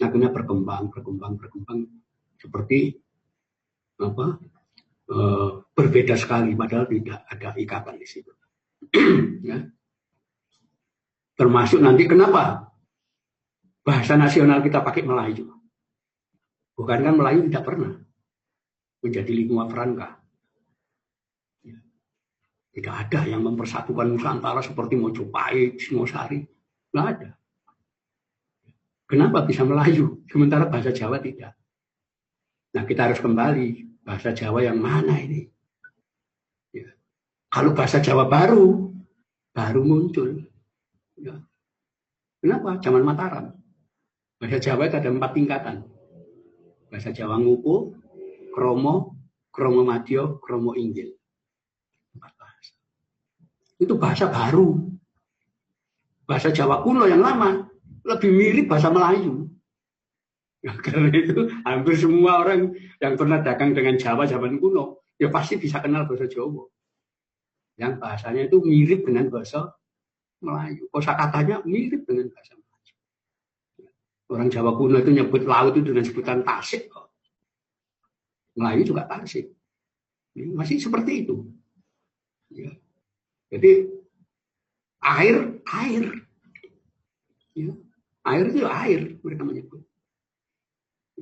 Akhirnya berkembang seperti berbeda sekali, padahal tidak ada ikatan di situ. Ya. Termasuk nanti kenapa bahasa nasional kita pakai Melayu? Bukan kan Melayu tidak pernah menjadi lingua franca. Ya. Tidak ada yang mempersatukan Nusantara seperti Mojopahit, Singosari. Tidak ada. Kenapa bisa Melayu? Sementara bahasa Jawa tidak. Nah kita harus kembali. Bahasa Jawa yang mana ini? Ya. Kalau bahasa Jawa baru muncul. Ya. Kenapa? Zaman Mataram. Bahasa Jawa itu ada 4 tingkatan. Bahasa Jawa Ngupu, Kromo, Kromo Madya, Kromo Inggil. 4 bahasa. Itu bahasa baru. Bahasa Jawa kuno yang lama lebih mirip bahasa Melayu. Nah, karena itu hampir semua orang yang pernah dagang dengan Jawa zaman kuno ya pasti bisa kenal bahasa Jawa. Yang bahasanya itu mirip dengan bahasa Melayu. Kosakatanya mirip dengan bahasa Melayu. Orang Jawa kuno itu nyebut laut itu dengan sebutan tasik. Melayu juga tasik. Masih seperti itu. Ya. Jadi air. Ya. Air itu air mereka menyebut.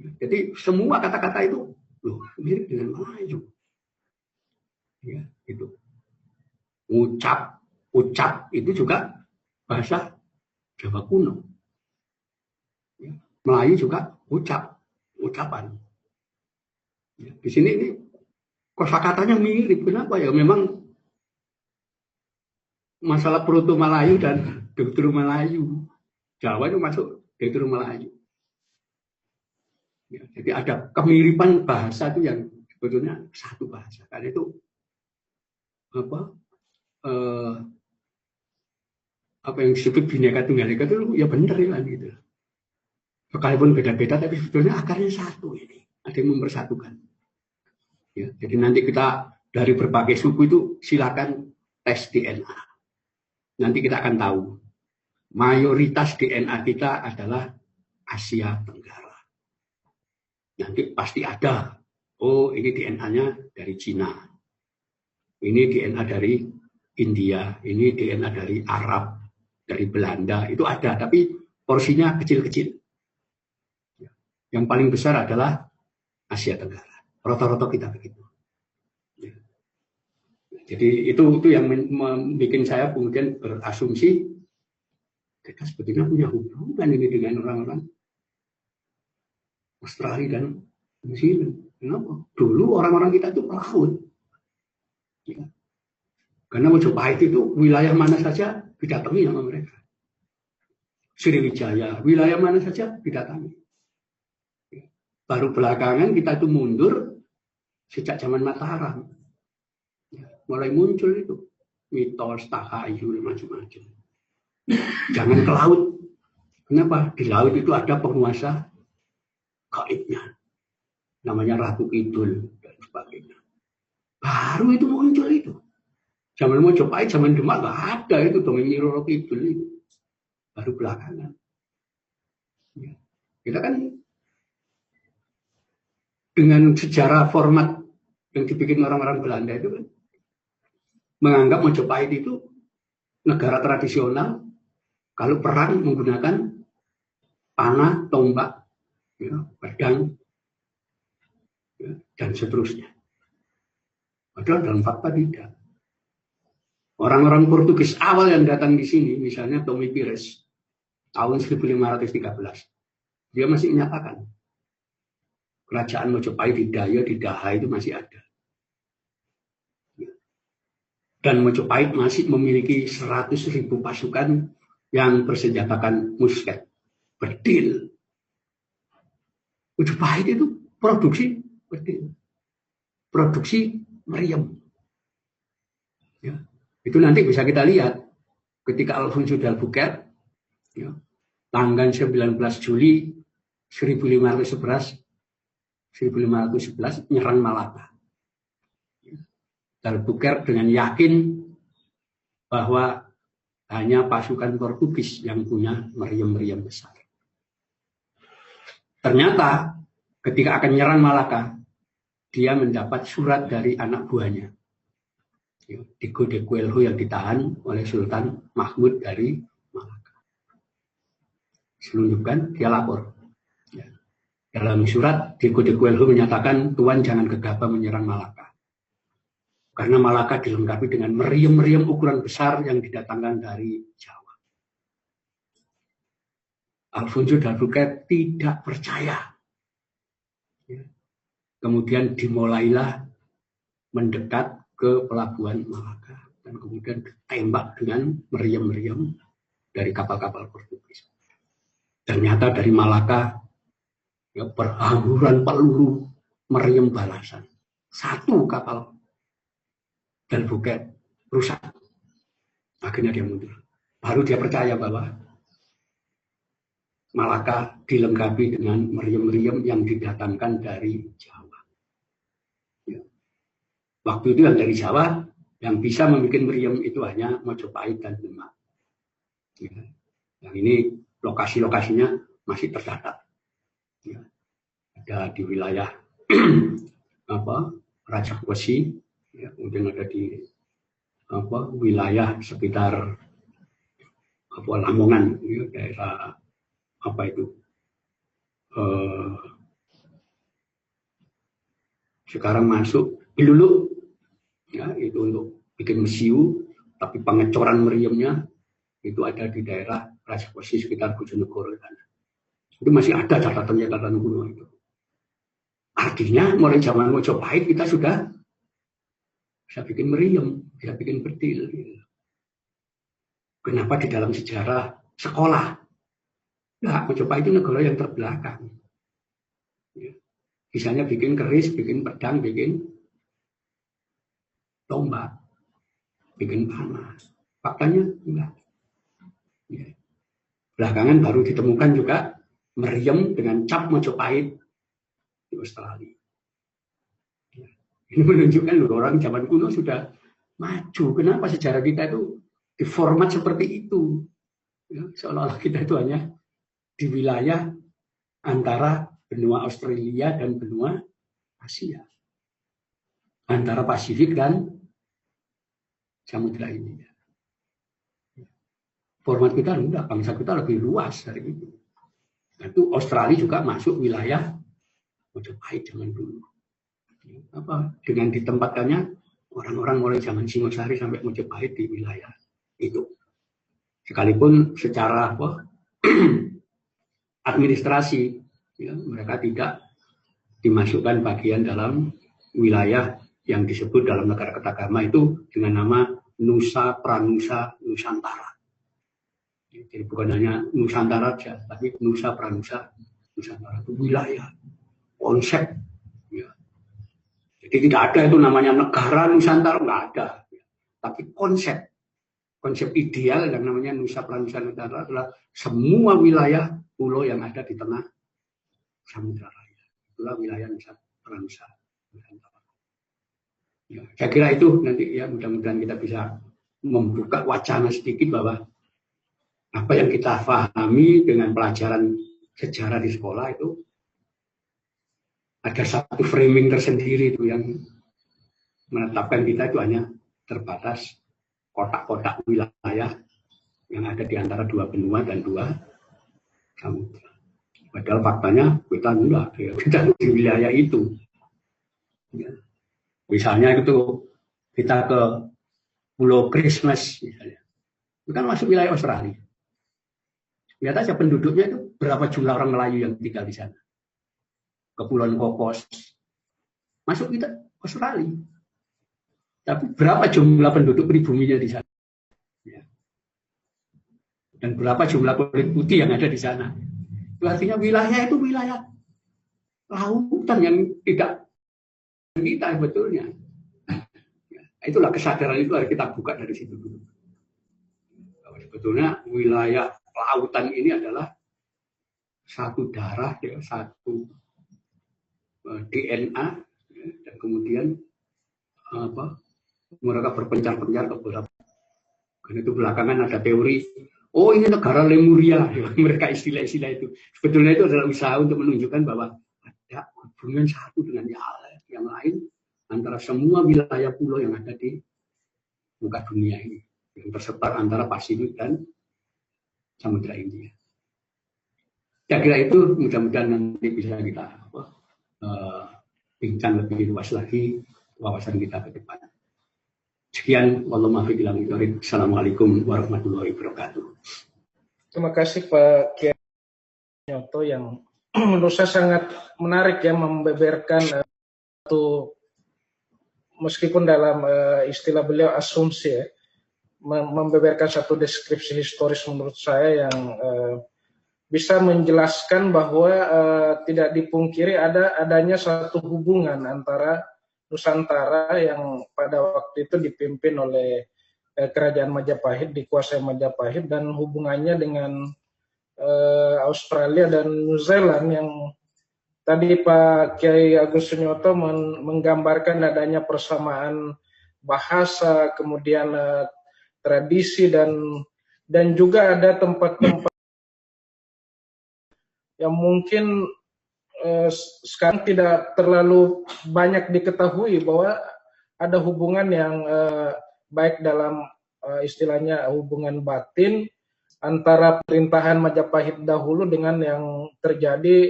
Jadi semua kata-kata itu mirip dengan Melayu. Ya, itu. Ucap itu juga bahasa Jawa kuno. Ya. Melayu juga ucapan. Ya. Di sini ini kosakatanya mirip. Kenapa ya? Memang masalah Proto Melayu dan Deutero Melayu. Jawa itu masuk Deutero Melayu. Ya, jadi ada kemiripan bahasa itu yang sebetulnya satu bahasa. Karena itu apa yang disebut Bhinneka Tunggal Ika itu ya benar ya gitu. Sekalipun beda-beda tapi sebetulnya akarnya satu ini. Ada yang mempersatukan. Ya, jadi nanti kita dari berbagai suku itu silakan tes DNA. Nanti kita akan tahu mayoritas DNA kita adalah Asia Tenggara. Nanti pasti ada, oh ini DNA-nya dari Cina, ini DNA dari India, ini DNA dari Arab, dari Belanda, itu ada, tapi porsinya kecil-kecil. Yang paling besar adalah Asia Tenggara. Rata-rata kita begitu. Jadi itu yang membuat saya kemudian berasumsi kita sebetulnya punya hubungan ini dengan orang-orang Australia dan New Zealand. Kenapa? Dulu orang-orang kita itu pelaut. Ya. Karena Majapahit itu wilayah mana saja didatangi sama mereka. Sriwijaya, wilayah mana saja didatangi. Ya. Baru belakangan kita itu mundur sejak zaman Mataram. Ya. Mulai muncul itu mitos, tahayul, macam-macam. Jangan ke laut. Kenapa? Di laut itu ada penguasa gaibnya, namanya Ratu Kidul dan sebagainya. Baru itu muncul itu. Zaman Majapahit, zaman Demak nggak ada itu dongeng Nyi Roro Kidul itu. Baru belakangan. Ya. Kita kan dengan sejarah format yang dibikin orang-orang Belanda itu kan menganggap Majapahit itu negara tradisional. Kalau perang menggunakan panah, tombak, ya, pedang, ya, dan seterusnya. Padahal dalam fakta tidak. Orang-orang Portugis awal yang datang di sini, misalnya Tommy Pires, tahun 1513, dia masih menyatakan kerajaan Majapahit di Daya, di Daha itu masih ada. Dan Majapahit masih memiliki 100.000 pasukan yang bersenjatakan musket, bedil. Majapahit itu produksi bedil, produksi meriam. Ya. Itu nanti bisa kita lihat ketika Alfonso d'Albuquerque, ya, tanggal 19 Juli 1511 nyerang Malaka. D'Albuquerque dengan yakin bahwa hanya pasukan Portugis yang punya meriam-meriam besar. Ternyata ketika akan menyerang Malaka, dia mendapat surat dari anak buahnya, Diego de Coelho, yang ditahan oleh Sultan Mahmud dari Malaka. Selundupkan, dia lapor. Dalam surat, Diego de Coelho menyatakan, Tuan jangan gegabah menyerang Malaka. Karena Malaka dilengkapi dengan meriam-meriam ukuran besar yang didatangkan dari Jawa. Alfonso d'Albuquerque tidak percaya. Kemudian dimulailah mendekat ke pelabuhan Malaka. Dan kemudian ditembak dengan meriam-meriam dari kapal-kapal Portugis. Ternyata dari Malaka ya, berhamburan peluru meriam balasan. Satu kapal d'Albuquerque rusak. Akhirnya dia mundur. Baru dia percaya bahwa Malaka dilengkapi dengan meriam-meriam yang didatangkan dari Jawa. Ya. Waktu itu yang dari Jawa, yang bisa membuat meriam itu hanya Mojopahit dan Demak. Ya. Yang ini lokasi-lokasinya masih tercatat. Ya. Ada di wilayah Rajabwesi, ya. Kemudian ada di wilayah sekitar Lamongan, ya, daerah sekarang masuk Bilulu, ya, itu untuk bikin mesiu, tapi pengecoran meriamnya itu ada di daerah Rajabwesi sekitar Bojonegoro. Itu masih ada catatan-catatan kuno itu. Artinya mulai zaman Mojopahit kita sudah bisa bikin meriam, bisa bikin bedil. Kenapa di dalam sejarah sekolah? Nah, Mojopahit itu negara yang terbelakang. Ya. Misalnya bikin keris, bikin pedang, bikin tombak, bikin panah. Faktanya enggak. Ya. Belakangan baru ditemukan juga meriam dengan cap Mojopahit di Australia. Ya. Ini menunjukkan loh, orang zaman kuno sudah maju. Kenapa sejarah kita itu diformat seperti itu? Ya, seolah-olah kita itu hanya di wilayah antara benua Australia dan benua Asia, antara Pasifik dan Samudra India. Format kita enggak, bangsa kita lebih luas dari itu. Nah, itu Australia juga masuk wilayah Mojopahit zaman dulu. Dengan ditempatkannya orang-orang mulai zaman Singosari sampai Mojopahit di wilayah itu. Sekalipun secara administrasi, ya, mereka tidak dimasukkan bagian dalam wilayah yang disebut dalam negara ketagama itu dengan nama Nusa Pranusa Nusantara. Jadi bukan hanya Nusantara saja, tapi Nusa Pranusa Nusantara itu wilayah, konsep. Ya. Jadi tidak ada itu namanya negara Nusantara, nggak ada. Tapi konsep ideal yang namanya Nusa Pranusa Nusantara adalah semua wilayah pulau yang ada di tengah Samudra Raya. Itulah wilayah Nusa Pranusa Nusantara. Ya, saya kira itu nanti ya, mudah-mudahan kita bisa membuka wacana sedikit bahwa apa yang kita pahami dengan pelajaran sejarah di sekolah itu ada satu framing tersendiri itu yang menetapkan kita itu hanya terbatas kotak-kotak wilayah yang ada di antara dua benua dan dua samudra. Padahal faktanya kita enggak, ya, kita di wilayah itu. Ya. Misalnya itu kita ke Pulau Christmas misalnya, itu kan masuk wilayah Australia. Lihat aja penduduknya itu berapa jumlah orang Melayu yang tinggal di sana. Kepulauan Cocos masuk kita Australia. Tapi berapa jumlah penduduk pribuminya di sana? Ya. Dan berapa jumlah kulit putih yang ada di sana? Itu artinya wilayah itu wilayah lautan yang tidak kita sebetulnya. Ya. Itulah kesadaran itu harus kita buka dari situ dulu. Bahwa sebetulnya wilayah lautan ini adalah satu darah, ya, satu DNA, ya, dan kemudian mereka berpencar-pencar ke beberapa. Karena itu belakangan ada teori, oh ini negara Lemuria, ya, mereka istilah-istilah itu. Sebetulnya itu adalah usaha untuk menunjukkan bahwa ada hubungan satu dengan yang lain antara semua wilayah pulau yang ada di muka dunia ini, yang tersebar antara Pasifik dan Samudra India. Saya kira itu mudah-mudahan nanti bisa kita bincang lebih luas lagi wawasan kita ke depan. Sekian, wallahualam billahil taufiq. Assalamualaikum warahmatullahi wabarakatuh. Terima kasih Pak Kiai Nyoto yang menurut saya sangat menarik ya, membeberkan satu, meskipun dalam istilah beliau asumsi ya, membeberkan satu deskripsi historis menurut saya yang bisa menjelaskan bahwa tidak dipungkiri adanya satu hubungan antara Nusantara yang pada waktu itu dipimpin oleh kerajaan Majapahit, dikuasai Majapahit, dan hubungannya dengan Australia dan New Zealand yang tadi Pak Kiai Agus Sunyoto menggambarkan adanya persamaan bahasa, kemudian tradisi, dan juga ada tempat-tempat yang mungkin sekarang tidak terlalu banyak diketahui bahwa ada hubungan yang baik dalam istilahnya hubungan batin antara pemerintahan Majapahit dahulu dengan yang terjadi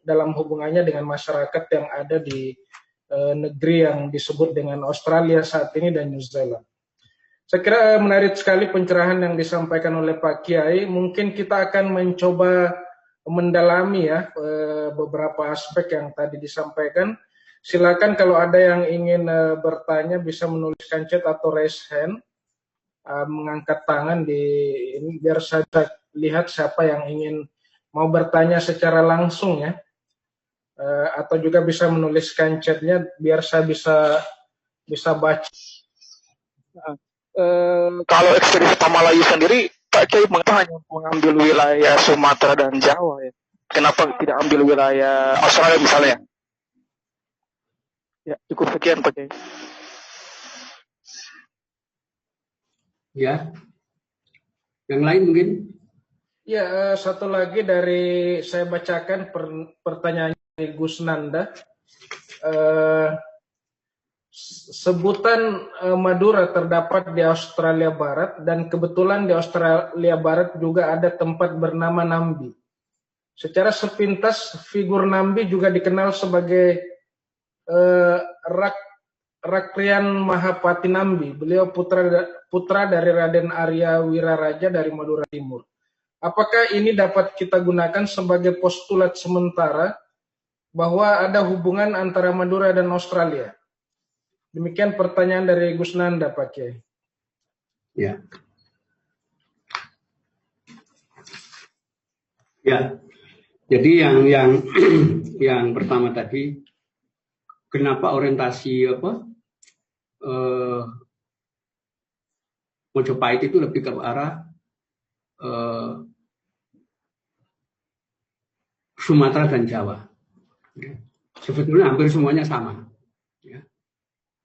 dalam hubungannya dengan masyarakat yang ada di negeri yang disebut dengan Australia saat ini dan New Zealand. Saya kira menarik sekali pencerahan yang disampaikan oleh Pak Kiai. Mungkin kita akan mencoba mendalami ya beberapa aspek yang tadi disampaikan. Silakan kalau ada yang ingin bertanya bisa menuliskan chat atau raise hand, mengangkat tangan di ini biar saya lihat siapa yang ingin mau bertanya secara langsung ya, atau juga bisa menuliskan chatnya biar saya bisa baca. Kalau ekspedisi Pamalayu sendiri, Pak Kiai mengapa hanya mengambil wilayah Sumatera dan Jawa ya? Kenapa tidak ambil wilayah Australia misalnya? Ya, cukup sekian Pak Kiai. Ya, yang lain mungkin? Ya, satu lagi dari saya bacakan pertanyaan dari Gus Nanda. Sebutan Madura terdapat di Australia Barat dan kebetulan di Australia Barat juga ada tempat bernama Nambi. Secara sepintas figur Nambi juga dikenal sebagai Rakrian Mahapati Nambi. Beliau putra dari Raden Arya Wiraraja dari Madura Timur. Apakah ini dapat kita gunakan sebagai postulat sementara bahwa ada hubungan antara Madura dan Australia? Demikian pertanyaan dari Gus Nanda, Pak Kiai. Ya. Ya. Jadi yang pertama tadi, kenapa orientasi Mojopahit itu lebih ke arah Sumatera dan Jawa. Sebetulnya hampir semuanya sama.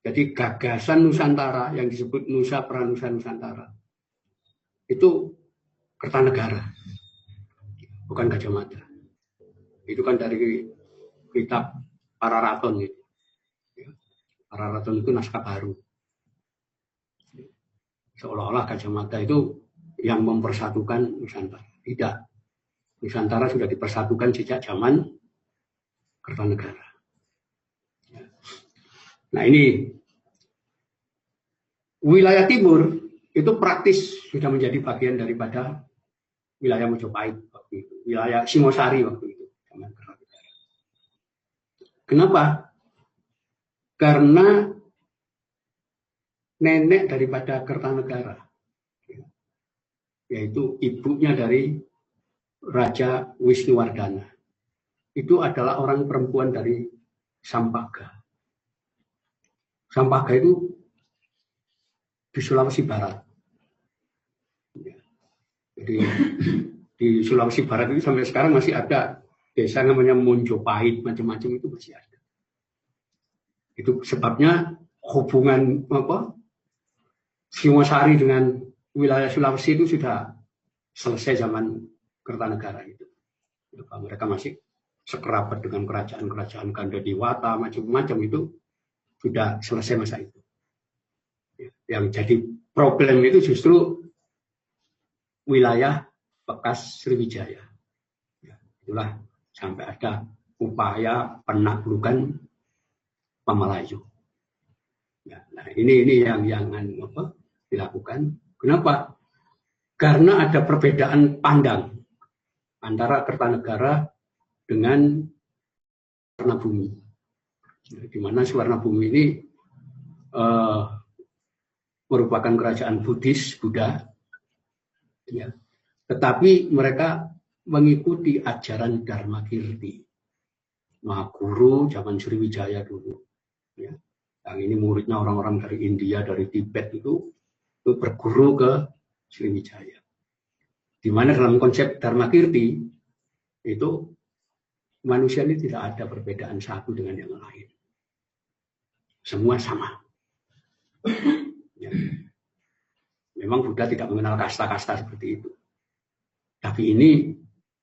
Jadi gagasan Nusantara yang disebut Nusa Pranusa Nusantara itu Kertanegara, bukan Gajah Mada. Itu kan dari kitab Pararaton itu. Pararaton itu naskah baru. Seolah-olah Gajah Mada itu yang mempersatukan Nusantara. Tidak. Nusantara sudah dipersatukan sejak zaman Kertanegara. Nah ini wilayah timur itu praktis sudah menjadi bagian daripada wilayah Mojopahit waktu itu, wilayah Singosari waktu itu. Kenapa? Karena nenek daripada Kertanegara, yaitu ibunya dari Raja Wisnuwardana, itu adalah orang perempuan dari Sampaga. Sampaga itu di Sulawesi Barat. Jadi di Sulawesi Barat itu sampai sekarang masih ada desa namanya Mojopahit, macam-macam itu masih ada. Itu sebabnya hubungan Singosari dengan wilayah Sulawesi itu sudah selesai zaman Kertanegara itu. Mereka masih sekerabat dengan kerajaan-kerajaan Gandadiwata, macam-macam itu sudah selesai masa itu. Yang jadi problem itu justru wilayah bekas Sriwijaya. Itulah sampai ada upaya penaklukan Pamalayu. Nah ini yang dilakukan. Kenapa? Karena ada perbedaan pandang antara Kertanegara dengan Suwarnabumi. Di mana Suwarnabumi ini merupakan kerajaan Buddha, ya. Tetapi mereka mengikuti ajaran Dharmakirti, Mahaguru zaman Sriwijaya dulu. Ya. Yang ini muridnya orang-orang dari India, dari Tibet itu itu berguru ke Sriwijaya. Di mana dalam konsep Dharma Kirti itu manusia ini tidak ada perbedaan satu dengan yang lain. Semua sama. Ya. Memang Buddha tidak mengenal kasta-kasta seperti itu. Tapi ini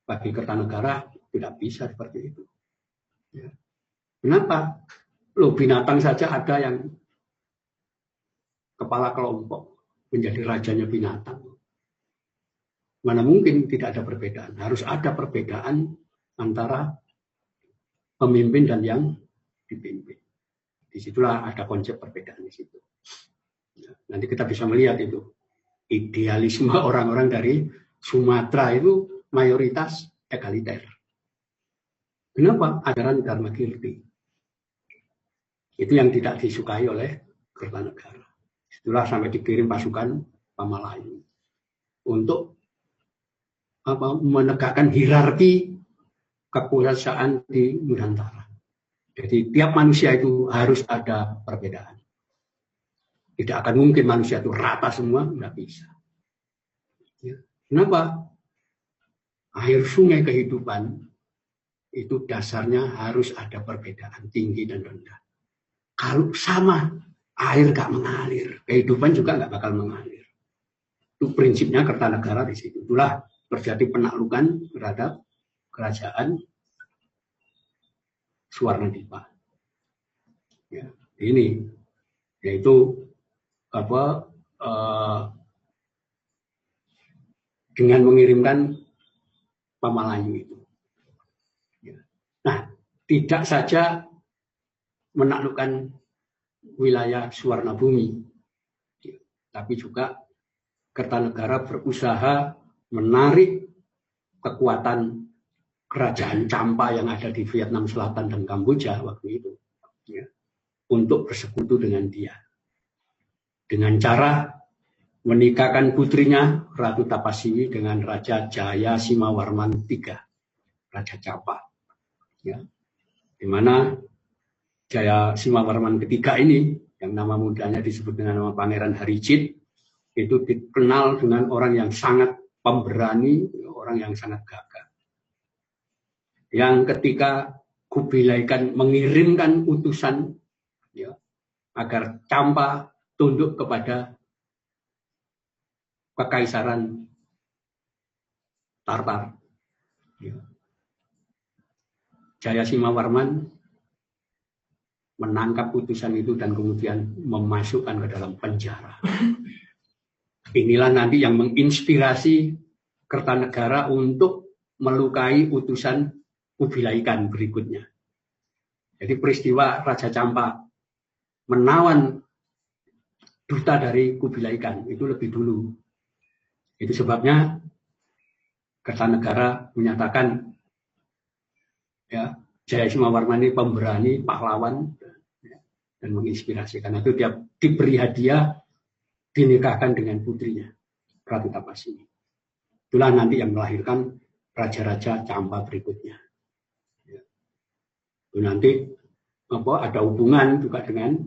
bagi Kertanegara tidak bisa seperti itu. Ya. Kenapa? Loh, binatang saja ada yang kepala kelompok menjadi rajanya binatang. Mana mungkin tidak ada perbedaan. Harus ada perbedaan antara pemimpin dan yang dipimpin. Disitulah ada konsep perbedaan di situ. Ya, nanti kita bisa melihat itu. Idealisme orang-orang dari Sumatera itu mayoritas egaliter. Kenapa? Ajaran Dharma Kirti. Itu yang tidak disukai oleh Kertanegara. Itulah sampai dikirim pasukan Pamalayu untuk menegakkan hierarki kekuasaan di Nusantara. Jadi tiap manusia itu harus ada perbedaan. Tidak akan mungkin manusia itu rata semua, nggak bisa. Ya. Kenapa? Air sungai kehidupan itu dasarnya harus ada perbedaan tinggi dan rendah. Kalau sama, air nggak mengalir, kehidupan juga nggak bakal mengalir. Itu prinsipnya Kertanegara di situ. Itulah terjadi penaklukan terhadap kerajaan Suwarnadipa. Ya, ini yaitu dengan mengirimkan Pamalayu itu. Ya. Nah, tidak saja menaklukkan wilayah Suwarnabumi, ya, tapi juga Kertanegara berusaha menarik kekuatan kerajaan Champa yang ada di Vietnam Selatan dan Kamboja waktu itu, ya, untuk bersekutu dengan dia. Dengan cara menikahkan putrinya Ratu Tapasiwi dengan Raja Jaya Simawarman III, Raja Champa. Ya. Di mana Jaya Simawarman III ini, yang nama mudanya disebut dengan nama Pangeran Harijit, itu dikenal dengan orang yang sangat pemberani, orang yang sangat gagah. Yang ketika Kubilai Khan mengirimkan utusan, ya, agar Champa tunduk kepada kekaisaran Tartar, ya, Jaya Simawarman menangkap utusan itu dan kemudian memasukkan ke dalam penjara. Inilah nanti yang menginspirasi Kertanegara untuk melukai utusan Kubilai Khan berikutnya. Jadi peristiwa Raja Champa menawan duta dari Kubilai Khan itu lebih dulu. Itu sebabnya Kertanegara menyatakan, ya, Jaya Simawarman ini pemberani, pahlawan, ya, dan menginspirasi. Karena itu dia diberi hadiah, dinikahkan dengan putrinya, Ratu Tapasiwi. Itulah nanti yang melahirkan raja-raja Champa berikutnya. Ya. Itu nanti ada hubungan juga dengan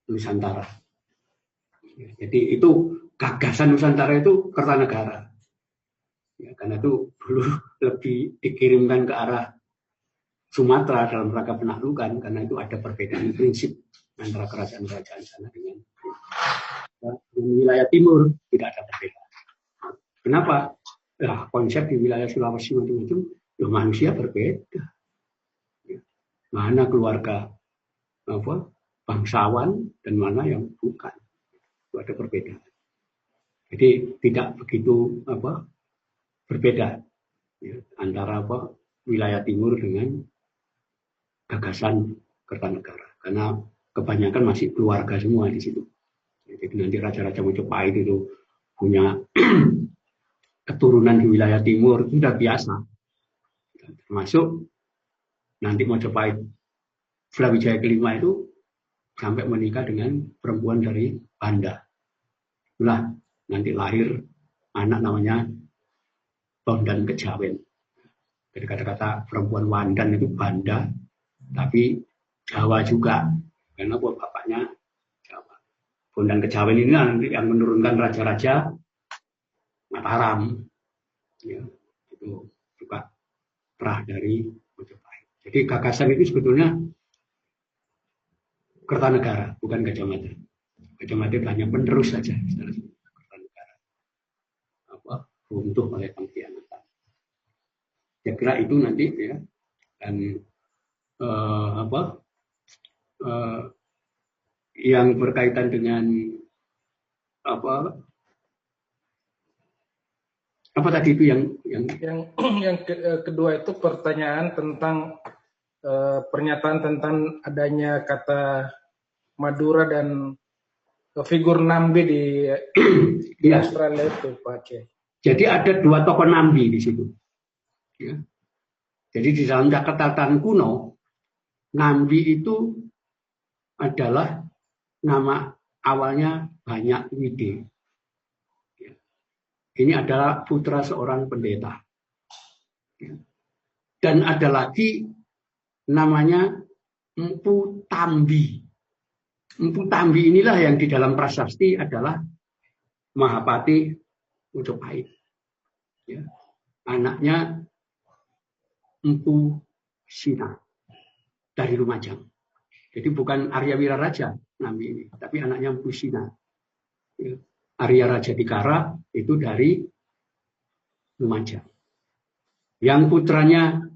Nusantara. Ya, jadi itu gagasan Nusantara itu Kertanegara. Ya, karena itu dulu lebih dikirimkan ke arah Sumatera dalam rangka penaklukan, karena itu ada perbedaan prinsip antara kerajaan-kerajaan sana dengan wilayah timur, tidak ada perbedaan. Kenapa? Nah, konsep di wilayah Sulawesi itu manusia berbeda. Ya. Mana keluarga bangsawan dan mana yang bukan. Itu ada perbedaan. Jadi tidak begitu berbeda, ya, antara wilayah timur dengan gagasan Kertanegara. Karena kebanyakan masih keluarga semua di situ. Jadi nanti raja-raja Majapahit itu punya keturunan di wilayah timur, itu sudah biasa. Termasuk nanti Majapahit Brawijaya kelima itu sampai menikah dengan perempuan dari Banda. Itulah nanti lahir anak namanya Bondan Kejawen. Jadi kata-kata perempuan Wandan itu Banda, tapi Jawa juga, karena bapaknya Jawa. Gondang Kejawen ini nanti yang menurunkan raja-raja Mataram. Ya, itu juga terah dari Majapahit. Jadi gagasan itu sebetulnya Kertanegara, bukan Gajah Mada. Gajah Mada hanya penerus saja. Kertanegara runtuh oleh pengkhianatan. Saya kira itu nanti ya, dan yang berkaitan dengan apa tadi itu yang kedua itu pertanyaan tentang pernyataan tentang adanya kata Madura dan figur Nambi di ya. Australia itu, Pak Kiai. Jadi ada dua tokoh Nambi di situ. Ya. Jadi di dalam catatan kuno, Nambi itu adalah nama awalnya Banyak Wide. Ya. Ini adalah putra seorang pendeta. Ya. Dan ada lagi namanya Empu Tambi. Empu Tambi inilah yang di dalam prasasti adalah Mahapati Majapahit. Ya. Anaknya Empu Sina dari Lumajang. Jadi bukan Arya Wiraraja Nambi ini, tapi anaknya Empu Sina. Ya. Arya Raja Dikara itu dari Lumajang. Yang putranya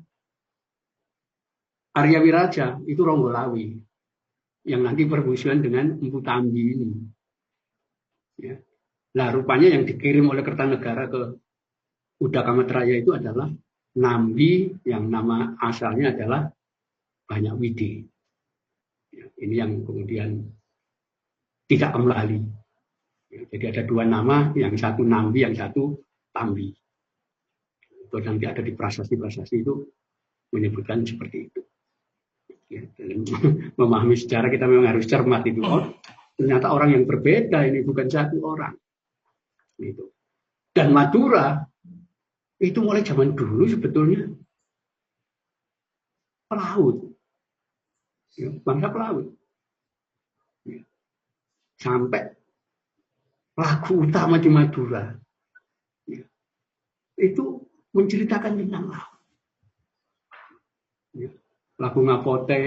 Arya Wiraja itu Ronggolawi, yang nanti permusuhan dengan Empu Tambi ini. Ya. Nah, rupanya yang dikirim oleh Kertanegara ke Udakamatraya itu adalah Nambi yang nama asalnya adalah Banyak Wide. Ya, ini yang kemudian tidak kembali. Ya, jadi ada dua nama, yang satu Nambi, yang satu Tambi. Itu nanti ada di prasasti-prasasti itu menyebutkan seperti itu. Ya, dalam memahami sejarah kita memang harus cermat itu. Oh, ternyata orang yang berbeda ini bukan satu orang. Itu. Dan Madura itu mulai zaman dulu sebetulnya pelaut, ya, bangsa pelaut. Ya. Sampai lagu utama di Madura ya, itu menceritakan tentang laut. Ya. Lagu Ngapote,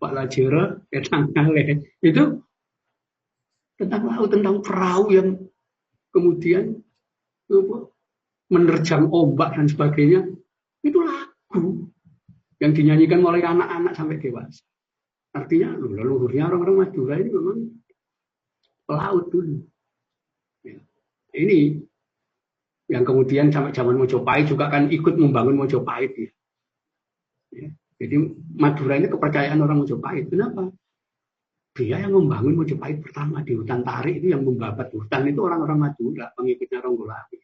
Pak Lajera, Etang Kale, itu tentang laut, tentang perahu yang kemudian menerjang ombak dan sebagainya. Itu lagu yang dinyanyikan oleh anak-anak sampai dewasa. Artinya leluhurnya orang-orang Madura ini memang pelaut dulu. Ya. Ini yang kemudian sampai zaman Mojopahit juga kan ikut membangun Mojopahit. Ya. Ya. Jadi Madura ini kepercayaan orang Mojopahit. Kenapa? Dia yang membangun Mojopahit pertama di hutan tarik itu, yang membabat hutan itu orang-orang Madura, pengikutnya Ronggolawi.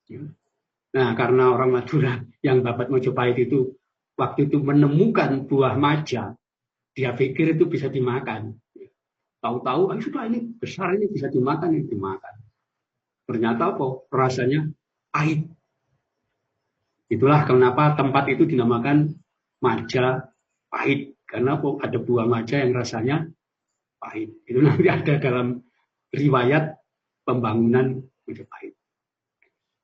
Ya. Nah, karena orang Madura yang babat Mojopahit itu waktu itu menemukan buah maja, dia pikir itu bisa dimakan. Tahu-tahu, sudah ini besar, ini bisa dimakan, ini dimakan. Ternyata apa? Rasanya pahit. Itulah kenapa tempat itu dinamakan Majapahit. Karena apa? Ada buah maja yang rasanya pahit. Itu nanti ada dalam riwayat pembangunan Majapahit.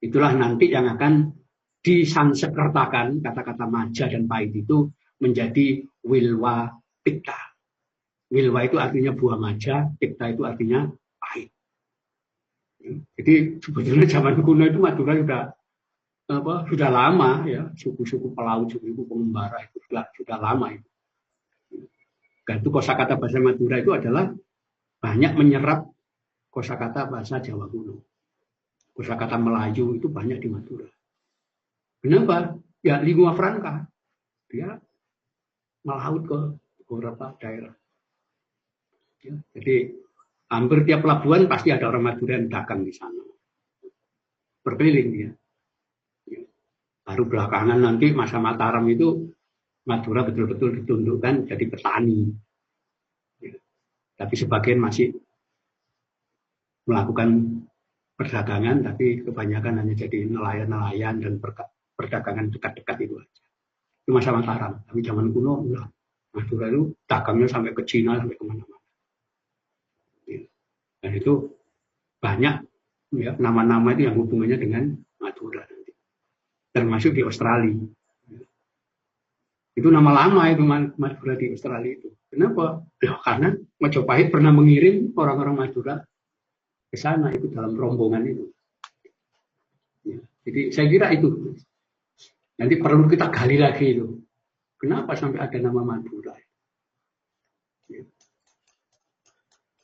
Itulah nanti yang akan disansekertakan kata-kata maja dan pahit itu menjadi Wilwa Tikta. Wilwa itu artinya buah maja, Tikta itu artinya pahit. Jadi sebetulnya zaman kuno itu Madura sudah lama ya, suku-suku pelaut, suku-suku pengembara itu sudah lama itu. Dan itu kosakata bahasa Madura itu adalah banyak menyerap kosakata bahasa Jawa kuno. Kosakata Melayu itu banyak di Madura. Kenapa? Ya lingua franca. Dia melaut ke beberapa daerah. Ya, jadi hampir tiap pelabuhan pasti ada orang Madura yang dagang di sana. Berkeliling dia. Ya. Baru belakangan nanti masa Mataram itu Madura betul-betul ditundukkan jadi petani. Ya. Tapi sebagian masih melakukan perdagangan, tapi kebanyakan hanya jadi nelayan-nelayan dan perdagangan dekat-dekat itu aja. Itu masa Mataram. Tapi zaman kuno, Madura itu dagangnya sampai ke Cina, sampai kemana-mana. Ya. Dan itu banyak ya nama-nama itu yang hubungannya dengan Madura nanti. Termasuk di Australia. Itu nama lama itu Madura di Australia itu. Kenapa? Ya, karena Majapahit pernah mengirim orang-orang Madura ke sana itu dalam rombongan itu. Ya, jadi saya kira itu. Nanti perlu kita gali lagi itu. Kenapa sampai ada nama Madura? Ya.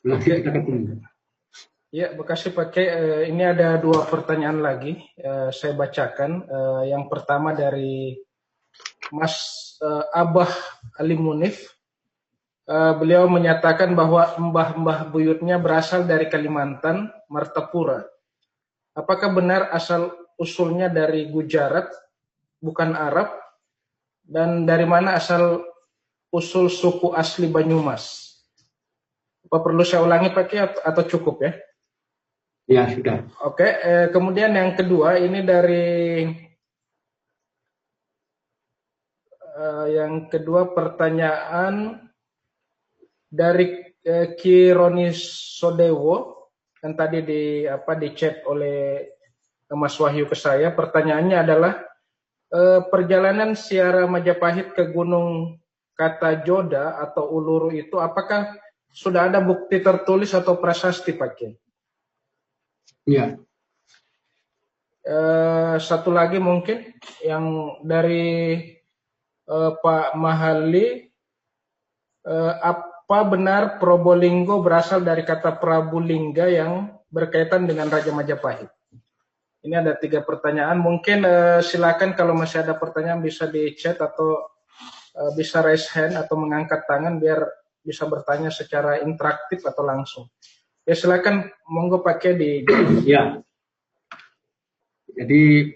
Nanti kita ketemu. Ya, makasih Pak Kiai. Ini ada 2 pertanyaan lagi. Saya bacakan. Yang pertama dari Mas Abah Ali Munif. Beliau menyatakan bahwa mbah-mbah buyutnya berasal dari Kalimantan, Martapura. Apakah benar asal usulnya dari Gujarat, bukan Arab? Dan dari mana asal usul suku asli Banyumas? Apa perlu saya ulangi Pak Kiai atau cukup ya? Ya, sudah. Oke, kemudian yang kedua ini dari yang kedua pertanyaan dari Ki Roni Sodewo yang tadi di chat oleh Mas Wahyu ke saya. Pertanyaannya adalah perjalanan Siara Majapahit ke Gunung Katajoda atau Uluru itu apakah sudah ada bukti tertulis atau prasasti Pak Kiai? Ya. Satu lagi mungkin yang dari Pak Mahali, apa benar Probolinggo berasal dari kata Prabulingga yang berkaitan dengan Raja Majapahit? Ini ada 3 pertanyaan. Mungkin silakan kalau masih ada pertanyaan bisa di chat atau bisa raise hand atau mengangkat tangan biar bisa bertanya secara interaktif atau langsung. Ya silakan, monggo pakai di. Ya. Jadi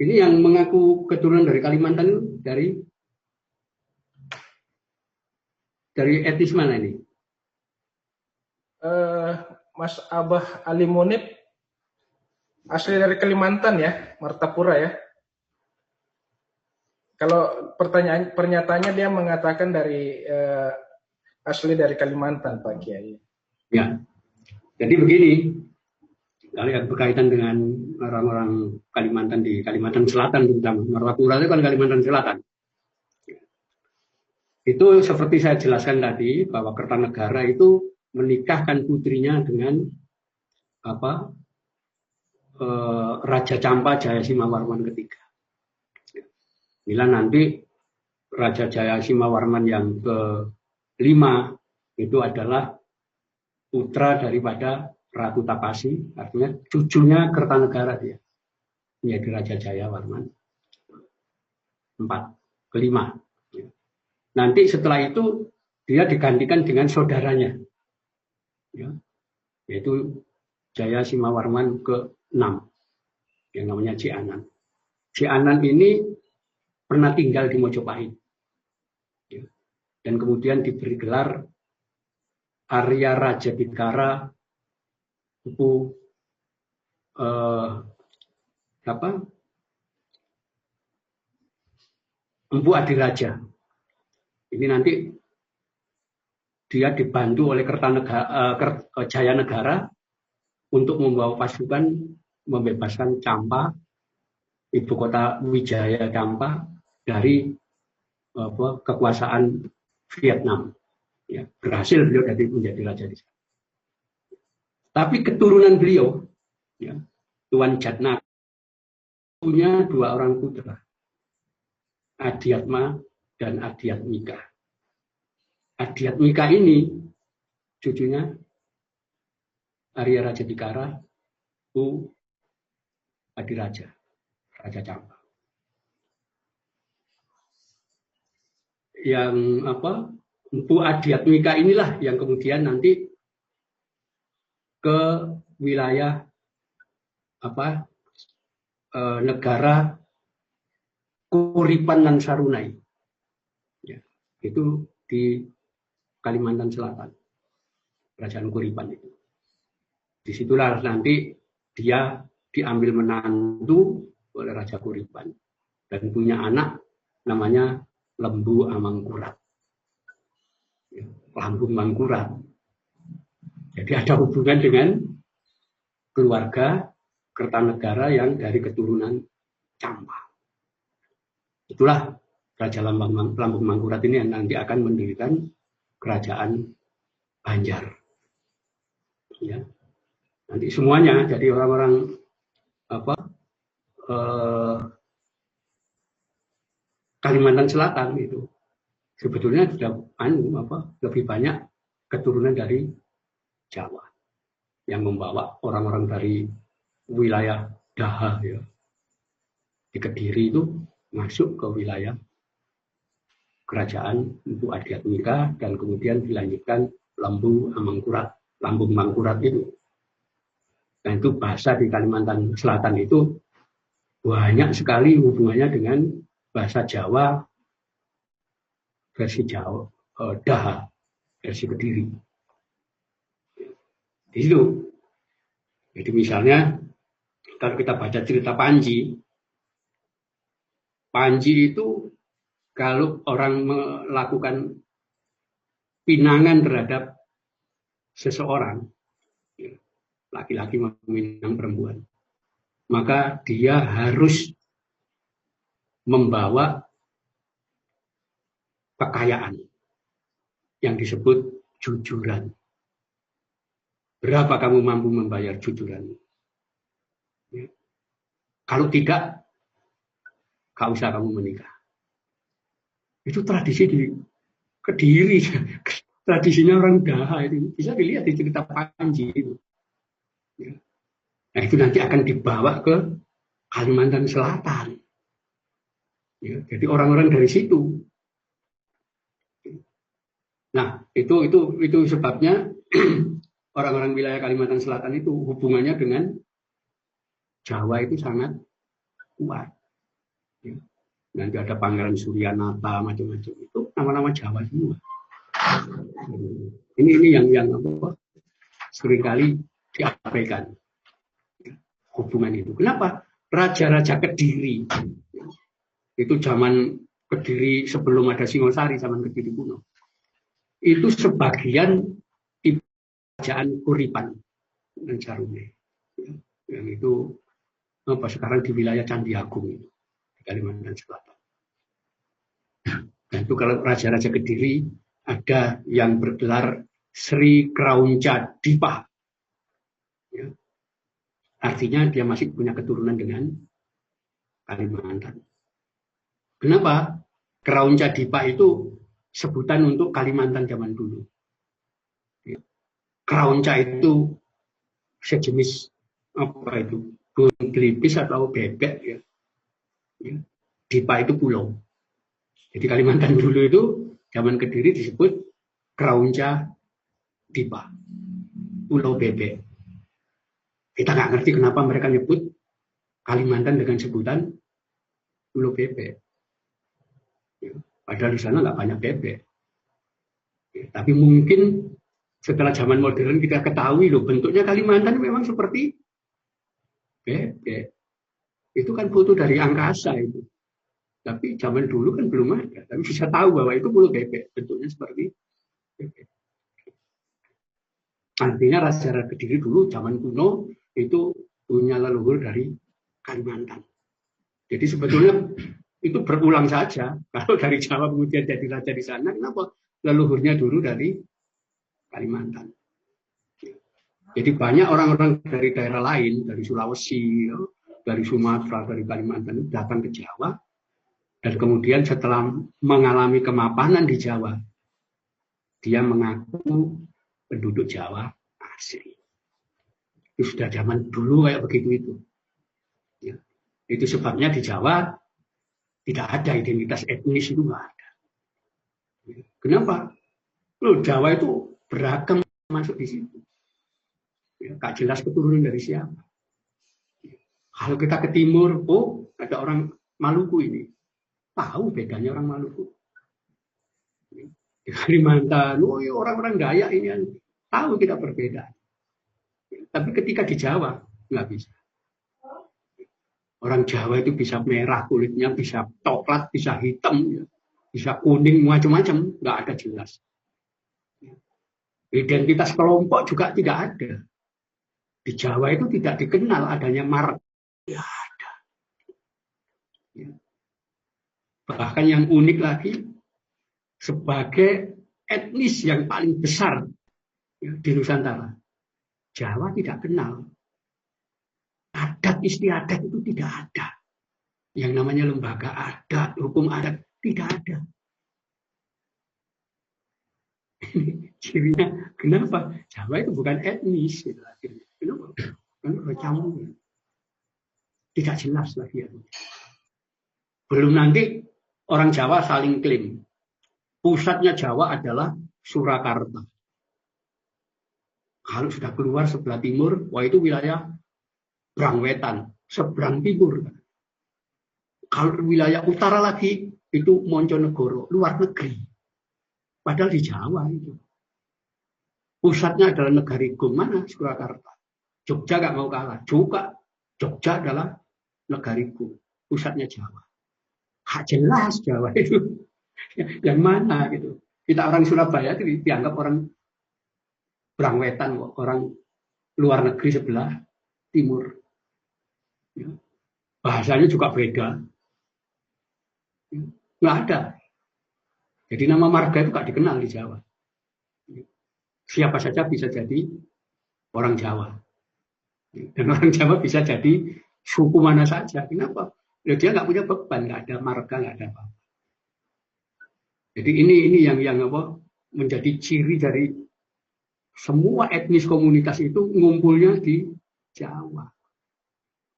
ini yang mengaku keturunan dari Kalimantan dari etnis mana ini? Mas Abah Ali Munib asli dari Kalimantan ya, Martapura ya. Kalau pernyataannya dia mengatakan dari asli dari Kalimantan Pak Kiai. Ya, jadi begini, kalau yang berkaitan dengan orang-orang Kalimantan di Kalimantan Selatan, terutama Martapura itu kan Kalimantan Selatan. Itu seperti saya jelaskan tadi bahwa Kertanegara itu menikahkan putrinya dengan Raja Campa Jayasimawarman ketiga. Bila nanti Raja Jayasimawarman yang ke-5 itu adalah putra daripada Ratu Tapasi, artinya cucunya Kertanegara dia menjadi Raja Jayawarman 4, ke-5. Nanti setelah itu dia digantikan dengan saudaranya, ya, yaitu Jayasimawarman ke-6 yang namanya Cianan. Cianan ini pernah tinggal di Mojopahit, ya, dan kemudian diberi gelar Arya Raja Bidkara Empu Adiraja. Ini nanti dia dibantu oleh Jayanegara untuk membawa pasukan membebaskan Campa, ibu kota Wijaya Campa, dari kekuasaan Vietnam. Ya, berhasil beliau menjadi raja di sana. Tapi keturunan beliau, ya, Tuan Jatna, punya 2 orang putra, Adiatma dan Adiatmika. Adiatmika ini cucunya Arya Raja Bidkara, Empu Adiraja, Raja Campa. Yang Empu Adiatmika inilah yang kemudian nanti ke wilayah negara Kuripan dan Sarunai, ya, itu di Kalimantan Selatan, kerajaan Kuripan itu. Disitulah nanti dia diambil menantu oleh Raja Kuripan dan punya anak namanya Lembu Amangkurat. Lambung Mangkurat. Jadi ada hubungan dengan keluarga Kertanegara yang dari keturunan Campak. Itulah Raja Lambung Mangkurat ini yang nanti akan mendirikan kerajaan Banjar. Ya. Nanti semuanya jadi orang-orang Kalimantan Selatan itu sebetulnya sudah lebih banyak keturunan dari Jawa yang membawa orang-orang dari wilayah Daha ya di Kediri itu masuk ke wilayah kerajaan untuk Adiatmika dan kemudian dilanjutkan Lambung Mangkurat itu. Dan itu bahasa di Kalimantan Selatan itu banyak sekali hubungannya dengan bahasa Jawa versi Jawa Daha versi Kediri. Di situ. Jadi misalnya kalau kita baca cerita Panji itu kalau orang melakukan pinangan terhadap seseorang, laki-laki meminang perempuan, maka dia harus membawa kekayaan yang disebut jujuran. Berapa kamu mampu membayar jujuran? Ya. Kalau tidak, gak usah kamu menikah. Itu tradisi di Kediri, tradisinya orang Daha itu bisa dilihat di cerita Panji itu. Ya. Nah itu nanti akan dibawa ke Kalimantan Selatan. Ya, jadi orang-orang dari situ. Nah itu sebabnya orang-orang wilayah Kalimantan Selatan itu hubungannya dengan Jawa itu sangat kuat. Ya. Nanti ada Pangeran Suryanata macam-macam itu nama-nama Jawa semua. Ini yang seringkali diabaikan hubungan itu. Kenapa? Raja-raja Kediri itu zaman Kediri sebelum ada Singosari, zaman Kediri kuno. Itu sebagian kerajaan Kuripan dan Carume. Yang itu sekarang di wilayah Candi Agung itu. Kalimantan Selatan. Dan itu kalau raja-raja Kediri ada yang bergelar Sri Kraunca Dipa. Ya. Artinya dia masih punya keturunan dengan Kalimantan. Kenapa? Kraunca Dipa itu sebutan untuk Kalimantan zaman dulu. Ya. Kraunca itu sejenis apa itu? Burung gelipis atau bebek ya. Ya. Dipa itu pulau. Jadi Kalimantan dulu itu zaman Kediri disebut Kraunca Dipa, pulau bebek. Kita nggak ngerti kenapa mereka nyebut Kalimantan dengan sebutan pulau bebek. Ya. Padahal di sana nggak banyak bebek. Ya. Tapi mungkin setelah zaman modern kita ketahui loh bentuknya Kalimantan memang seperti bebek. Itu kan foto dari angkasa itu. Tapi zaman dulu kan belum ada. Tapi bisa tahu bahwa itu pulau bebek. Bentuknya seperti bebek. Artinya raja-raja Kediri dulu zaman kuno itu punya leluhur dari Kalimantan. Jadi sebetulnya itu berulang saja. Kalau dari Jawa kemudian jadi raja di sana, kenapa leluhurnya dulu dari Kalimantan. Jadi banyak orang-orang dari daerah lain, dari Sulawesi, dari Sumatera, dari Kalimantan datang ke Jawa. Dan kemudian setelah mengalami kemapanan di Jawa, dia mengaku penduduk Jawa asli. Itu sudah zaman dulu kayak begitu itu. Ya. Itu sebabnya di Jawa tidak ada identitas etnis itu nggak ada. Ya. Kenapa? Loh, Jawa itu beragam masuk di situ. Ya, gak jelas keturunan dari siapa. Ya. Kalau kita ke timur, oh ada orang Maluku ini. Tahu bedanya orang Maluku. Di Kalimantan, oh orang-orang Dayak ini tahu kita berbeda. Tapi ketika di Jawa, nggak bisa. Orang Jawa itu bisa merah kulitnya, bisa coklat, bisa hitam, bisa kuning, macam-macam. Nggak ada jelas. Identitas kelompok juga tidak ada. Di Jawa itu tidak dikenal adanya marga. Ya ada. Ya. Bahkan yang unik lagi, sebagai etnis yang paling besar ya, di Nusantara, Jawa tidak kenal. Adat istiadat itu tidak ada. Yang namanya lembaga adat, hukum adat, tidak ada. Cirinya, kenapa? Jawa itu bukan etnis. Gitu. Kenapa? Karena campur. Tidak jelas lagi. Belum nanti orang Jawa saling klaim. Pusatnya Jawa adalah Surakarta. Kalau sudah keluar sebelah timur, wah itu wilayah Brangwetan, seberang timur. Kalau wilayah utara lagi, itu Monconegoro, luar negeri. Padahal di Jawa itu. Pusatnya adalah Negarigung. Mana Surakarta? Jogja gak mau kalah. Juga Jogja adalah Negarigung. Pusatnya Jawa. Hak jelas Jawa itu. Yang mana gitu. Kita orang Surabaya itu dianggap orang Brangwetan, orang luar negeri sebelah timur. Ya. Bahasanya juga beda. Ya. Nggak ada. Jadi nama marga itu nggak dikenal di Jawa. Siapa saja bisa jadi orang Jawa. Dan orang Jawa bisa jadi suku mana saja. Kenapa? Ya, dia nggak punya beban, nggak ada marga, nggak ada apa. Jadi ini yang apa, menjadi ciri dari semua etnis komunitas itu ngumpulnya di Jawa.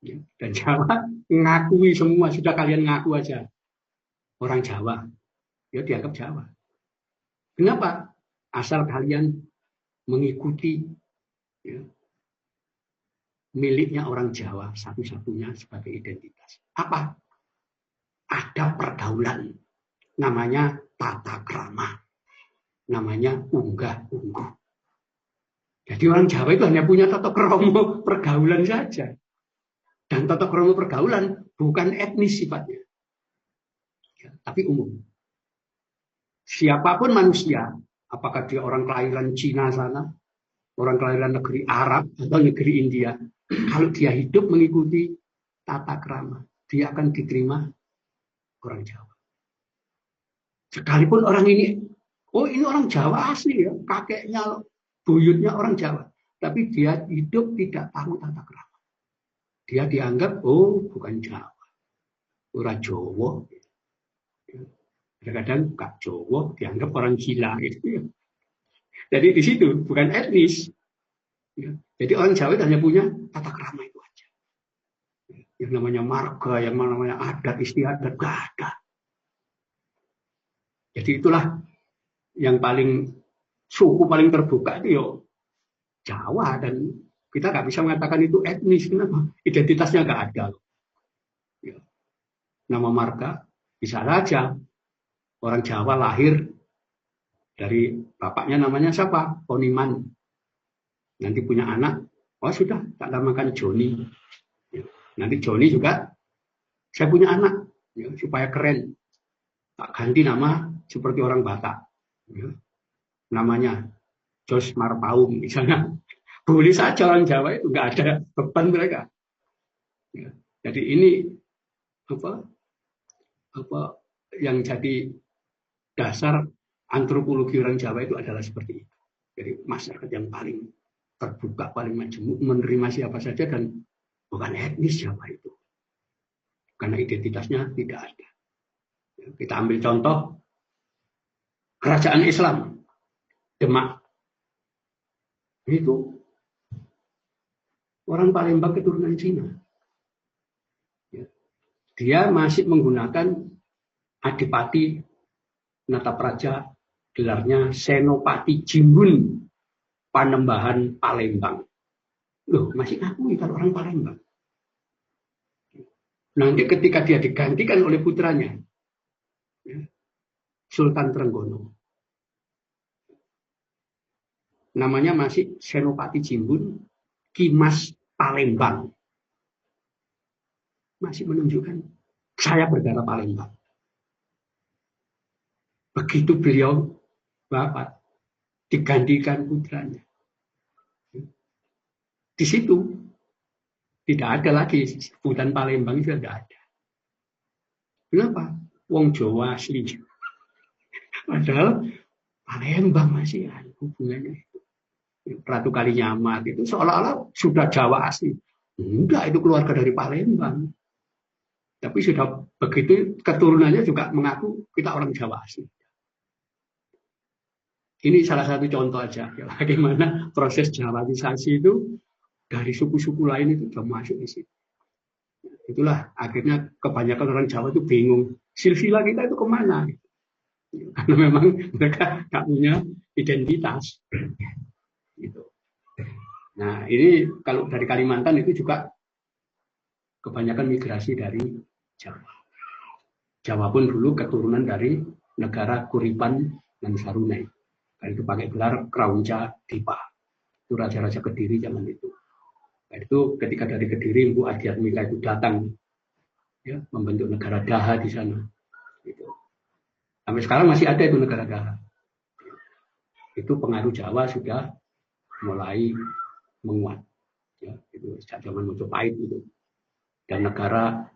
Ya, dan Jawa ngakui semua, sudah kalian ngaku aja orang Jawa. Ya dianggap Jawa. Kenapa? Asal kalian mengikuti ya, miliknya orang Jawa satu-satunya sebagai identitas. Apa? Ada pergaulan. Namanya tata krama. Namanya unggah-ungguh. Jadi orang Jawa itu hanya punya tata krama pergaulan saja. Dan tata krama pergaulan bukan etnis sifatnya. Ya, tapi umum. Siapapun manusia, apakah dia orang kelahiran Cina sana, orang kelahiran negeri Arab atau negeri India, kalau dia hidup mengikuti tata krama, dia akan diterima orang Jawa. Sekalipun orang ini, oh ini orang Jawa asli ya, kakeknya, buyutnya orang Jawa. Tapi dia hidup tidak tahu tata krama. Dia dianggap, oh bukan Jawa. Orang Jawa. Kadang-kadang Kak Jawa dianggap orang gila. Gitu. Jadi di situ, bukan etnis. Jadi orang Jawa itu hanya punya tata krama itu aja. Yang namanya marga, yang namanya adat, istiadat, gak ada. Jadi itulah yang paling suku paling terbuka itu ya Jawa, dan kita nggak bisa mengatakan itu etnis. Kenapa? Identitasnya nggak ada. Ya. Nama marga bisa saja orang Jawa lahir dari bapaknya namanya siapa? Poniman. Nanti punya anak, oh sudah tak namakan Joni. Ya. Nanti Joni juga saya punya anak ya, supaya keren. Tak ganti nama seperti orang Batak. Ya. Namanya Jos Marpaung misalnya. Boleh saja orang Jawa itu nggak ada beban mereka. Ya. Jadi ini apa yang jadi dasar antropologi orang Jawa itu adalah seperti itu. Jadi masyarakat yang paling terbuka, paling majemuk, menerima siapa saja dan bukan etnis siapa itu. Karena identitasnya tidak ada. Kita ambil contoh kerajaan Islam Demak. Itu orang Palembang keturunan Cina. Dia masih menggunakan Adipati Natapraja, gelarnya Senopati Jimbun Panembahan Palembang. Loh, masih ngakui kalau orang Palembang. Nanti ketika dia digantikan oleh putranya, Sultan Trenggono. Namanya masih Senopati Jimbun Kimas Palembang. Masih menunjukkan saya berdarah Palembang. Begitu beliau wafat, digantikan putranya. Di situ tidak ada lagi sebutan Palembang, itu tidak ada. Kenapa? Wong Jawa asli. Padahal Palembang masih ada hubungannya. Ratu Kalinyamar itu seolah-olah sudah Jawa asli. Enggak, itu keluarga dari Palembang. Tapi sudah begitu keturunannya juga mengaku kita orang Jawa asli. Ini salah satu contoh aja ya, bagaimana proses Jawaisasi itu dari suku-suku lain itu sudah masuk di situ. Itulah akhirnya kebanyakan orang Jawa itu bingung. Silsilah kita itu kemana? Karena memang mereka nggak punya identitas. Gitu. Nah ini kalau dari Kalimantan itu juga kebanyakan migrasi dari Jawa. Jawa pun dulu keturunan dari negara Kuripan dan Sarunai. Itu pakai gelar Kraunca Dipa. Itu raja-raja Kediri zaman itu. Nah, itu ketika dari Kediri Mpu Adiatmika itu datang ya, membentuk negara Daha di sana. Gitu. Sampai sekarang masih ada itu negara Daha. Itu pengaruh Jawa sudah mulai menguat. Ya, itu sejak zaman Majapahit itu. Dan negara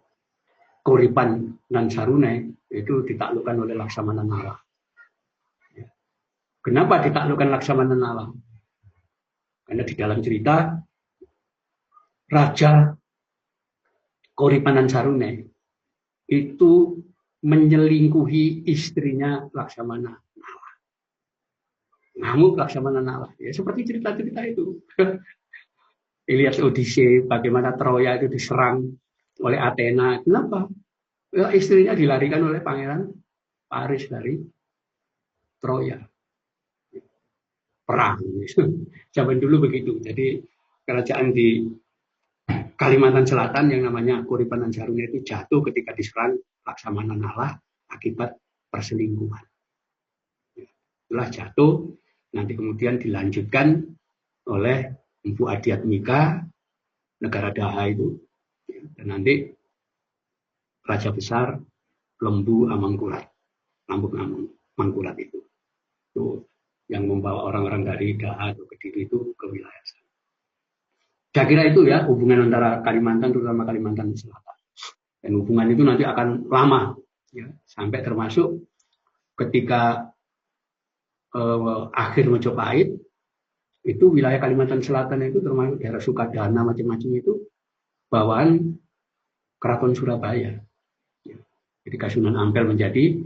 Kuripan dan Sarunai itu ditaklukkan oleh Laksamana Nala. Kenapa ditaklukkan Laksamana Nala? Karena di dalam cerita Raja Kuripan dan Sarunai itu menyelingkuhi istrinya Laksamana Nala. Ngamuk Laksamana Nala. Ya, seperti cerita-cerita itu. Ilyas Odise, bagaimana Troya itu diserang oleh Athena. Kenapa? Ya, istrinya dilarikan oleh Pangeran Paris dari Troya. Perang. Zaman dulu begitu. Jadi kerajaan di Kalimantan Selatan yang namanya Kuripan dan Sarunai itu jatuh ketika diserang Laksamana Nala akibat perselingkuhan. Setelah jatuh, nanti kemudian dilanjutkan oleh Mpu Adiatmika, negara Daha itu. Dan nanti Raja Besar Lembu Amangkurat, Lambung Mangkurat itu. Itu yang membawa orang-orang dari Daha atau Kediri itu ke wilayah sana. Saya kira itu ya hubungan antara Kalimantan, terutama Kalimantan Selatan. Dan hubungan itu nanti akan lama, ya, sampai termasuk ketika akhir Majapahit, itu wilayah Kalimantan Selatan itu termasuk daerah Sukadana macam-macam itu bawaan Keraton Surabaya. Ya. Jadi Kasunan Ampel menjadi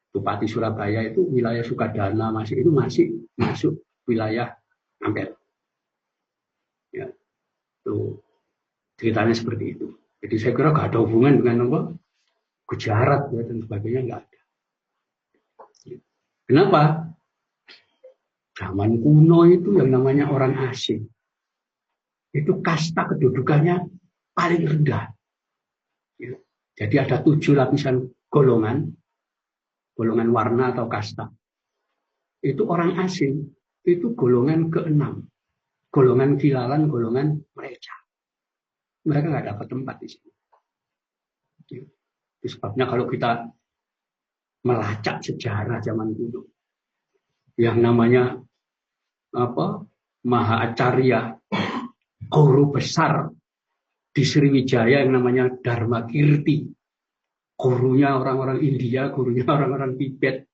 Bupati Surabaya itu wilayah Sukadana masih masuk wilayah Ampel. Ya, itu ceritanya seperti itu. Jadi saya kira nggak ada hubungan dengan apa Gujarat ya, dan sebagainya, nggak ada. Kenapa? Zaman kuno itu yang namanya orang asing itu kasta kedudukannya paling rendah. Ya. Jadi ada 7 lapisan golongan warna atau kasta. Itu orang asing, itu golongan ke-6. Golongan kilalan, golongan mreca. Mereka nggak dapat tempat di sini. Itu sebabnya kalau kita melacak sejarah zaman dulu, yang namanya Mahaacarya, guru besar di Sriwijaya yang namanya Dharma Kirti, gurunya orang-orang India, gurunya orang-orang Tibet,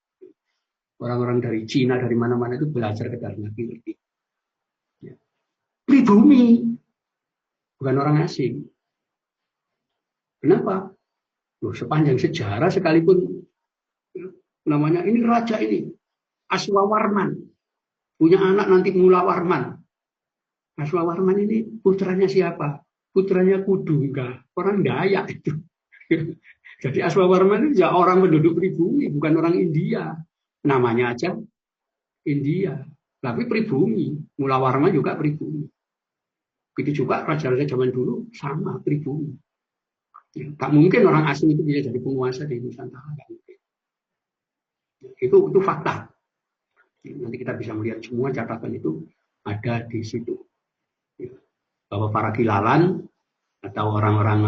orang-orang dari Cina, dari mana-mana itu belajar ke Dharma Kirti. Ya. Pribumi, bukan orang asing. Kenapa? Loh, sepanjang sejarah sekalipun namanya ini raja ini, Aswawarman, punya anak nanti Mulawarman. Aswawarman ini putranya siapa? Putranya Kudungga, orang Dayak itu. Jadi Aswawarman itu ya orang penduduk pribumi, bukan orang India. Namanya aja India, tapi pribumi. Mulawarman juga pribumi. Begitu juga raja-raja zaman dulu sama pribumi. Ya, tak mungkin orang asing itu bisa jadi penguasa di Nusantara. Itu fakta. Nanti kita bisa melihat semua catatan itu ada di situ. Bahwa para kilalan atau orang-orang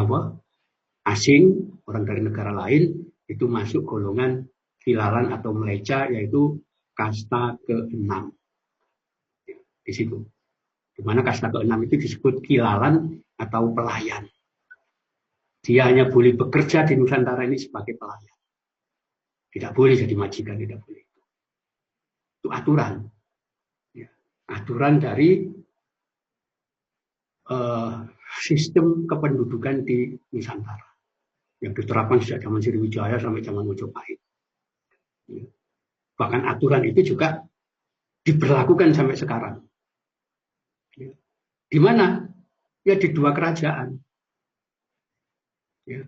asing, orang dari negara lain itu masuk golongan kilalan atau meleca, yaitu kasta ke-6. Di situ. Di mana kasta ke-6 itu disebut kilalan atau pelayan. Dia hanya boleh bekerja di Nusantara ini sebagai pelayan. Tidak boleh jadi majikan, tidak boleh. Itu aturan. Ya. Aturan dari sistem kependudukan di Nusantara. Yang diterapkan sejak zaman Sriwijaya sampai zaman Mojopahit. Ya. Bahkan aturan itu juga diberlakukan sampai sekarang. Ya. Di mana? Ya di dua kerajaan. Ya.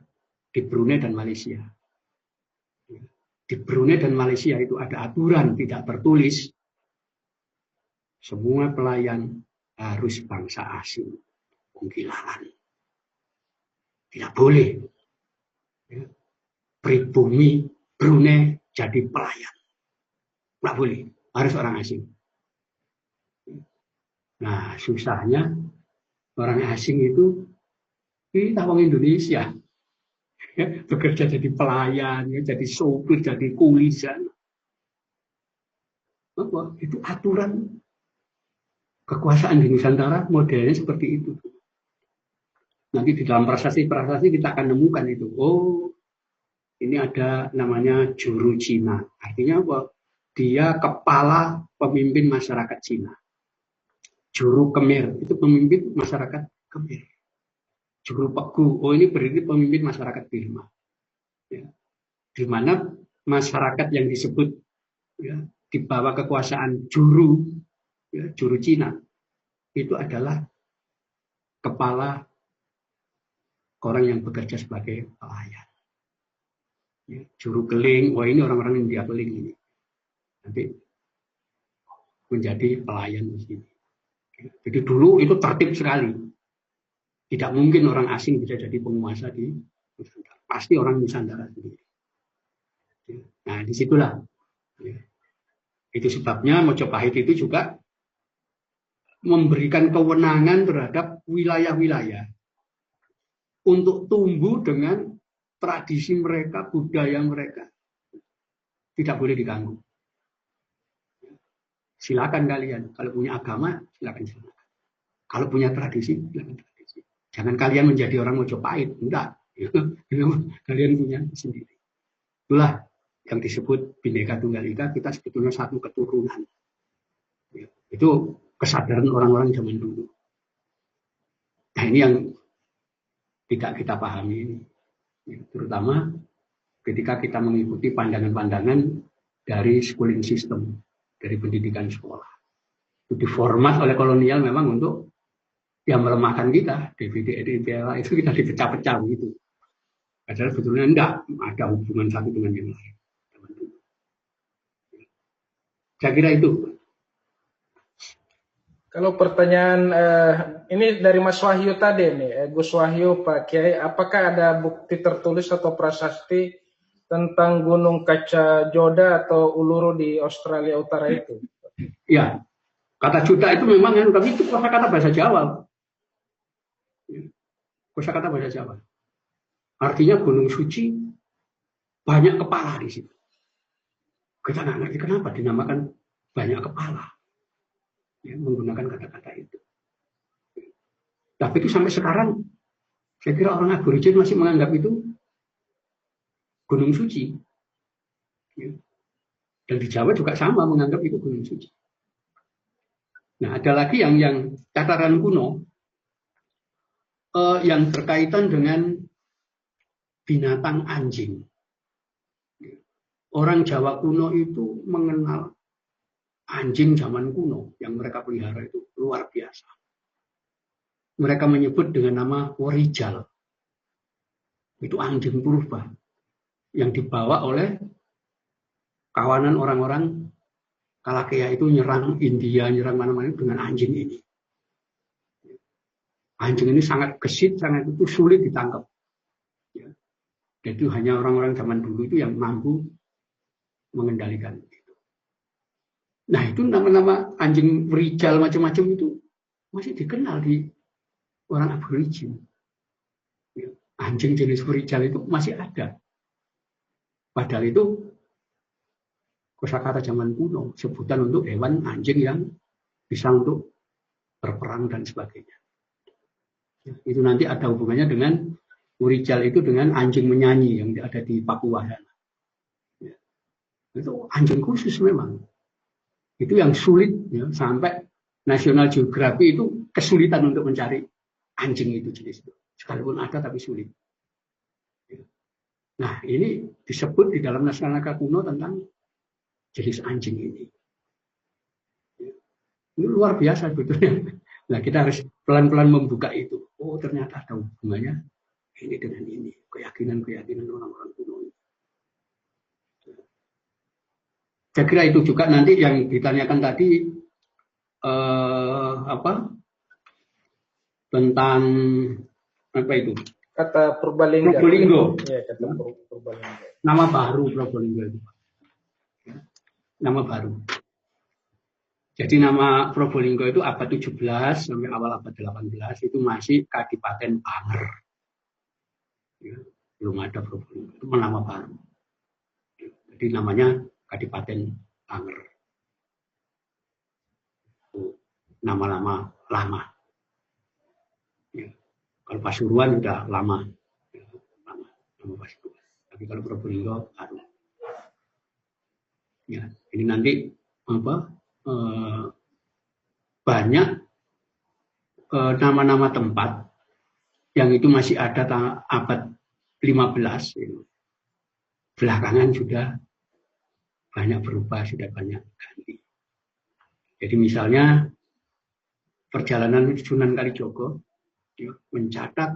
Di Brunei dan Malaysia. Ya. Di Brunei dan Malaysia itu ada aturan tidak tertulis. Semua pelayan harus bangsa asing. Pengkilaran. Tidak boleh. Ya. Pribumi Brunei jadi pelayan. Tidak boleh. Harus orang asing. Nah, susahnya orang asing itu kita orang Indonesia. Ya, bekerja jadi pelayan, ya, jadi sopir, jadi kulisan. Itu aturan kekuasaan di Nusantara modelnya seperti itu. Nanti di dalam prasasti-prasasti kita akan nemukan itu. Oh, ini ada namanya juru Cina. Artinya apa? Dia kepala pemimpin masyarakat Cina. Juru Khmer itu pemimpin masyarakat Khmer. Juru Pegu, oh ini berarti pemimpin masyarakat Burma. Ya. Di mana masyarakat yang disebut ya, di bawah kekuasaan juru, ya, juru Cina, itu adalah kepala orang yang bekerja sebagai pelayan. Ya, juru keling, wah ini orang-orang India keling ini. Nanti menjadi pelayan di sini. Ya, jadi dulu itu tertib sekali. Tidak mungkin orang asing bisa jadi penguasa di Nusantara. Pasti orang Nusantara sendiri. Ya, nah disitulah. Ya. Itu sebabnya Mojopahit itu juga memberikan kewenangan terhadap wilayah-wilayah untuk tumbuh dengan tradisi mereka, budaya mereka. Tidak boleh diganggu. Silakan kalian. Kalau punya agama, silakan. Kalau punya tradisi, silakan tradisi. Jangan kalian menjadi orang Mojopahit. Enggak. Kalian punya sendiri. Itulah yang disebut Bhinneka Tunggal Ika. Kita sebetulnya satu keturunan. Itu kesadaran orang-orang zaman dulu. Nah ini yang tidak kita pahami ini. Terutama ketika kita mengikuti pandangan-pandangan dari schooling system, dari pendidikan sekolah. Itu diformat oleh kolonial memang untuk yang melemahkan kita. DVD, DPLA itu kita dipecah-pecah gitu. Padahal sebetulnya enggak ada hubungan satu dengan yang lain. Saya kira itu. Kalau pertanyaan ini dari Mas Wahyu tadi nih, Gus Wahyu, Pak Kiai, apakah ada bukti tertulis atau prasasti tentang Gunung Kaca Joda atau Uluru di Australia Utara itu? Ya, kata Joda itu memang kan, tapi itu kosakata bahasa Jawa. Kosakata bahasa Jawa. Artinya Gunung Suci banyak kepala di situ. Kita nggak ngerti kenapa dinamakan banyak kepala. Ya, menggunakan kata-kata itu. Tapi itu sampai sekarang, saya kira orang Aborigin masih menganggap itu Gunung Suci. Ya. Dan di Jawa juga sama menganggap itu Gunung Suci. Nah, ada lagi yang tataran kuno yang berkaitan dengan binatang anjing. Orang Jawa kuno itu mengenal anjing zaman kuno yang mereka pelihara itu luar biasa. Mereka menyebut dengan nama Warijal. Itu anjing purba yang dibawa oleh kawanan orang-orang Kalakea itu nyerang India, nyerang mana-mana dengan anjing ini. Anjing ini sangat gesit, sangat itu sulit ditangkap. Ya. Dan itu hanya orang-orang zaman dulu itu yang mampu mengendalikan. Nah itu nama-nama anjing Warijal macam-macam itu masih dikenal di orang Aborigin. Ya, anjing jenis Warijal itu masih ada. Padahal itu kosakata zaman kuno, sebutan untuk hewan anjing yang bisa untuk berperang dan sebagainya. Itu nanti ada hubungannya dengan Urijal itu dengan anjing menyanyi yang ada di Papua. Itu anjing khusus memang. Itu yang sulit ya, sampai National Geographic itu kesulitan untuk mencari anjing itu jenis itu. Sekalipun ada tapi sulit. Nah, ini disebut di dalam naskah-naskah kuno tentang jenis anjing ini. Ini luar biasa sebetulnya. Nah, kita harus pelan-pelan membuka itu. Oh, ternyata ada hubungannya ini dengan ini. Keyakinan-keyakinan orang-orang kuno. Saya kira itu juga nanti yang ditanyakan tadi tentang apa itu? Kata Purbalingga. Probolinggo. Ya, kata Purbalingga. Nama baru Probolinggo itu. Nama baru. Jadi nama Probolinggo itu abad 17 sampai awal abad 18 itu masih Kadipaten Banger. Ya, belum ada Probolinggo, itu nama baru. Jadi namanya Kadipaten Banger. Nama-nama lama. Ya. Kalau Pasuruan sudah lama. Ya, nama Pasuruan. Tapi kalau Probolinggo baru. Ya, ini nanti banyak nama-nama tempat yang itu masih ada abad 15. Belakangan sudah banyak berubah, sudah banyak ganti. Jadi misalnya perjalanan Sunan Kalijogo mencatat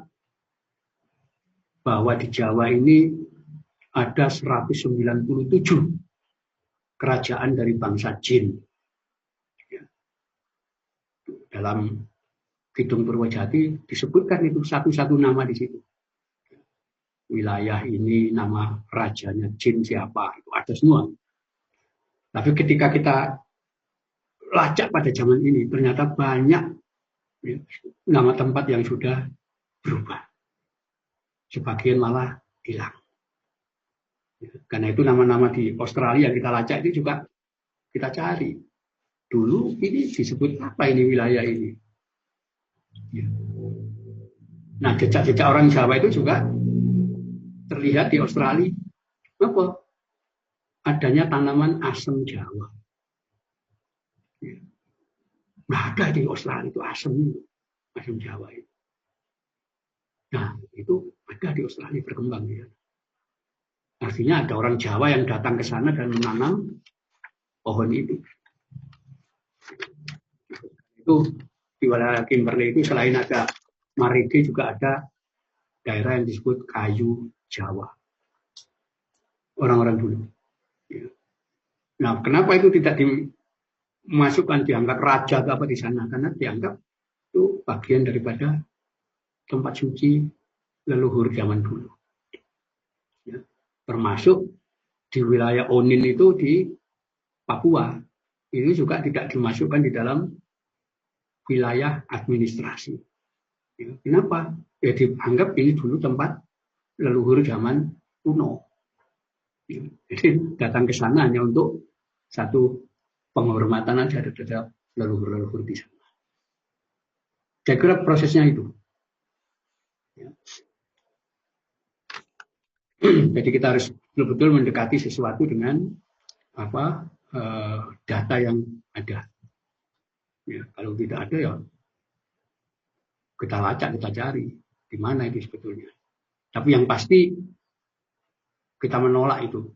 bahwa di Jawa ini ada 197 kerajaan dari bangsa Jin. Dalam Kidung Purwojati disebutkan itu satu-satu nama di situ. Wilayah ini nama rajanya Jin siapa, itu ada semua. Tapi ketika kita lacak pada zaman ini, ternyata banyak ya, nama tempat yang sudah berubah. Sebagian malah hilang. Ya, karena itu nama-nama di Australia kita lacak itu juga kita cari. Dulu ini disebut apa ini wilayah ini? Ya. Nah, jejak-jejak orang Jawa itu juga terlihat di Australia. Apa? Adanya tanaman asem Jawa. Ya. Nggak ada di Australia itu asem Jawa itu. Nah, itu ada di Australia berkembang ya. Artinya ada orang Jawa yang datang ke sana dan menanam pohon itu. Itu di wilayah Kimberley itu selain ada Maride juga ada daerah yang disebut kayu Jawa. Orang-orang dulu. Nah, kenapa itu tidak dimasukkan, dianggap raja atau apa di sana? Karena dianggap itu bagian daripada tempat suci leluhur zaman dulu. Ya. Termasuk di wilayah Onin itu di Papua. Ini juga tidak dimasukkan di dalam wilayah administrasi. Ya, kenapa? Ya dianggap ini dulu tempat leluhur zaman kuno. Ya, jadi datang ke sana hanya untuk satu penghormatan aja terhadap leluhur-leluhur di sana. Saya kira prosesnya itu. Ya. Jadi kita harus betul-betul mendekati sesuatu dengan data yang ada. Ya, kalau tidak ada ya kita lacak, kita cari di mana itu sebetulnya. Tapi yang pasti kita menolak itu.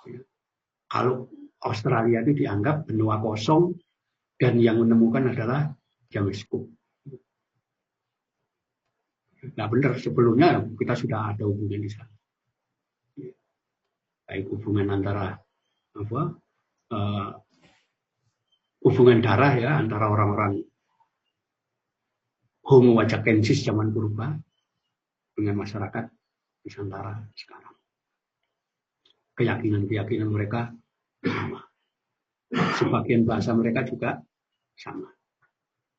Ya. Kalau Australia itu dianggap benua kosong dan yang menemukan adalah James Cook. Nah benar, sebelumnya kita sudah ada hubungan di sana. Ya. Baik hubungan antara hubungan darah ya antara orang-orang Homo wajakensis zaman purba dengan masyarakat Nusantara sekarang. Keyakinan-keyakinan mereka sama. Sebagian bahasa mereka juga sama.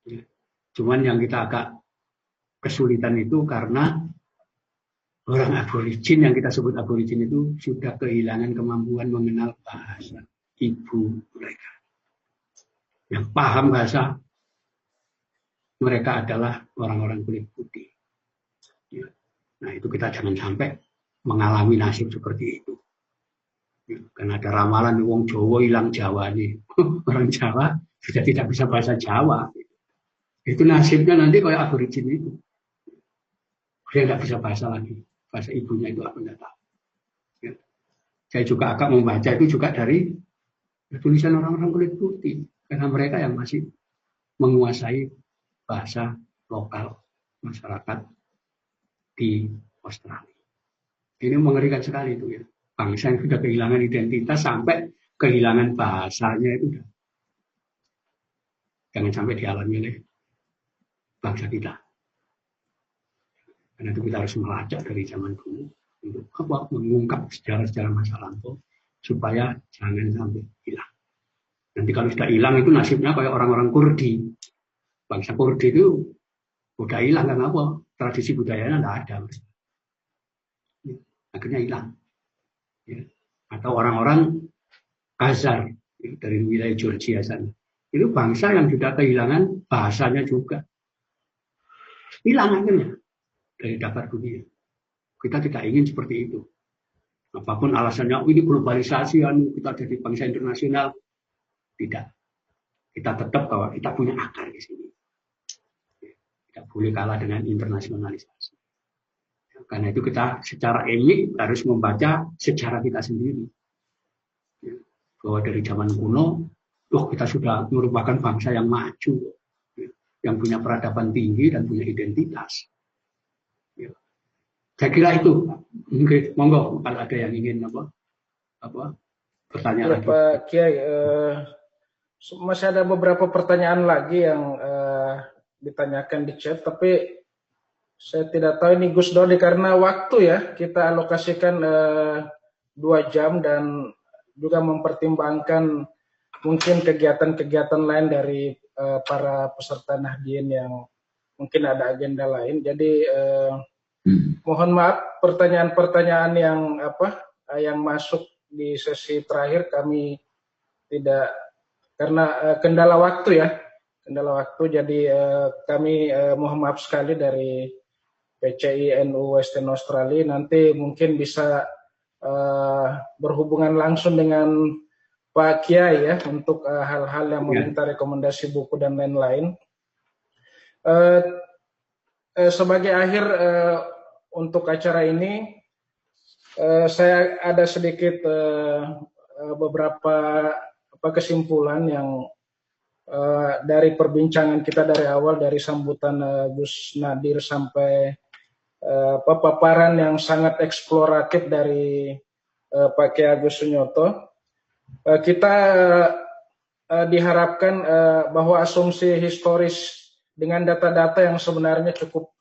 Ya. Cuman yang kita agak kesulitan itu karena orang aborigin yang kita sebut aborigin itu sudah kehilangan kemampuan mengenal bahasa. ibu mereka. Yang paham bahasa mereka adalah orang-orang kulit putih. Ya. Nah itu kita jangan sampai mengalami nasib seperti itu. Ya. Karena ada ramalan wong Jawa hilang Jawa nih. Orang Jawa sudah tidak bisa bahasa Jawa. Itu nasibnya nanti kayak aborigin itu. Dia nggak bisa bahasa lagi. Bahasa ibunya itu aku nggak tahu. Ya. Saya juga akan membaca itu juga dari tulisan orang-orang kulit putih. Karena mereka yang masih menguasai bahasa lokal masyarakat di Australia. Ini mengerikan sekali itu ya. Bangsa yang sudah kehilangan identitas sampai kehilangan bahasanya itu. Jangan sampai dialami oleh bangsa kita. Karena itu kita harus melacak dari zaman dulu untuk mengungkap sejarah-sejarah masa lampau supaya jangan sampai hilang. Nanti kalau sudah hilang itu nasibnya kayak orang-orang Kurdi. Bangsa Kurdi itu udah hilang kan apa? Tradisi budayanya nggak ada. Akhirnya hilang. Ya. Atau orang-orang Khazar dari wilayah Georgia sana. Itu bangsa yang sudah kehilangan bahasanya juga. Hilang akhirnya dari daftar dunia. Kita tidak ingin seperti itu. Apapun alasannya, ini globalisasi, kita jadi bangsa internasional. Tidak. Kita tetap bahwa kita punya akar di sini. Tidak boleh kalah dengan internasionalisasi. Karena itu kita secara ilmiah harus membaca sejarah kita sendiri. Bahwa dari zaman kuno, kita sudah merupakan bangsa yang maju, yang punya peradaban tinggi dan punya identitas. Saya kira itu. Monggo kalau ada yang ingin bertanya lagi. Pak Kiai, masih ada beberapa pertanyaan lagi yang ditanyakan di chat, tapi saya tidak tahu ini Gus Dodi karena waktu ya kita alokasikan 2 jam dan juga mempertimbangkan mungkin kegiatan-kegiatan lain dari para peserta Nahdien yang mungkin ada agenda lain. Jadi mohon maaf pertanyaan-pertanyaan yang masuk di sesi terakhir kami tidak karena kendala waktu ya. Jadi kami mohon maaf sekali dari PCI NU Western Australia. Nanti mungkin bisa berhubungan langsung dengan Pak Kiai ya untuk hal-hal yang meminta rekomendasi buku dan lain-lain. Sebagai akhir untuk acara ini, saya ada sedikit beberapa kesimpulan yang dari perbincangan kita dari awal, dari sambutan Gus Nadir sampai paparan yang sangat eksploratif dari Pak Kiai Agus Sunyoto, kita diharapkan bahwa asumsi historis dengan data-data yang sebenarnya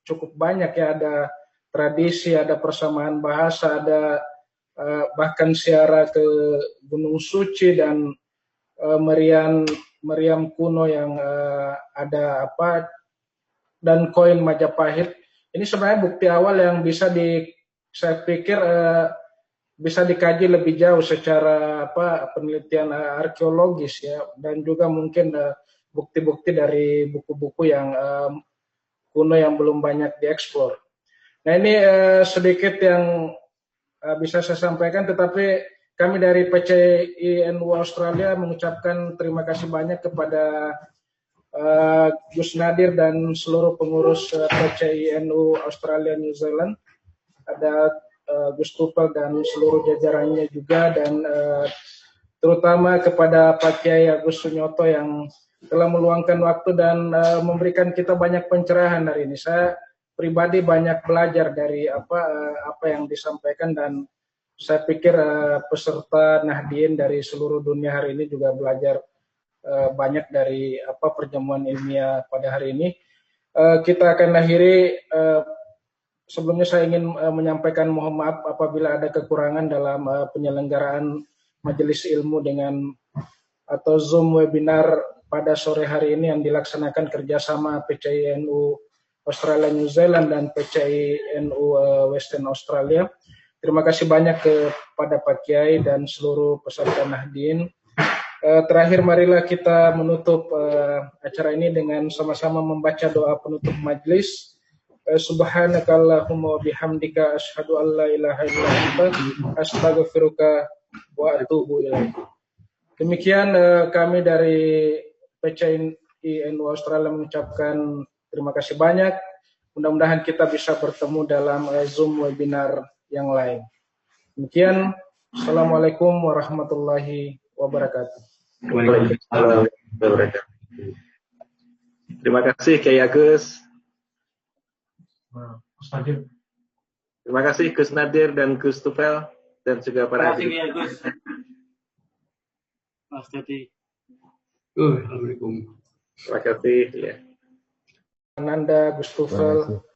cukup banyak ya, ada tradisi, ada persamaan bahasa, ada bahkan ziarah ke Gunung Suci dan meriam kuno yang ada dan koin Majapahit. Ini sebenarnya bukti awal yang saya pikir bisa dikaji lebih jauh secara penelitian arkeologis ya, dan juga mungkin bukti-bukti dari buku-buku yang kuno yang belum banyak dieksplor. Nah ini sedikit yang bisa saya sampaikan, tetapi kami dari PCI NU Australia mengucapkan terima kasih banyak kepada Gus Nadir dan seluruh pengurus PCI NU Australia New Zealand. Ada Gus Tupel dan seluruh jajarannya juga, dan terutama kepada Pak Kiai Agus Sunyoto yang telah meluangkan waktu dan memberikan kita banyak pencerahan hari ini. Saya pribadi banyak belajar dari apa yang disampaikan, dan saya pikir peserta Nahdien dari seluruh dunia hari ini juga belajar banyak dari perjamuan ilmiah pada hari ini. Kita akan akhiri. Sebelumnya saya ingin menyampaikan mohon maaf apabila ada kekurangan dalam penyelenggaraan majelis ilmu atau Zoom webinar pada sore hari ini yang dilaksanakan kerjasama PCI NU Australia New Zealand dan PCI NU Western Australia. Terima kasih banyak kepada Pak Kiai dan seluruh peserta Nahdien. Terakhir marilah kita menutup acara ini dengan sama-sama membaca doa penutup majelis. Subhanakallahumma wa bihamdika asyhadu an la ilaha illa anta astaghfiruka wa atubu ilaik. Demikian kami dari PCI NU Australia mengucapkan terima kasih banyak. Mudah-mudahan kita bisa bertemu dalam Zoom webinar yang lain. Demikian, Assalamualaikum warahmatullahi wabarakatuh. Waalaikumsalam warahmatullahi wabarakatuh. Terima kasih Kiai Agus. Terima kasih Gus Nadir dan Gus Tufel dan juga para Terima kasih Gus. Mas Teti. Assalamualaikum. Terima kasih ya. Ananda, Gus Tufel.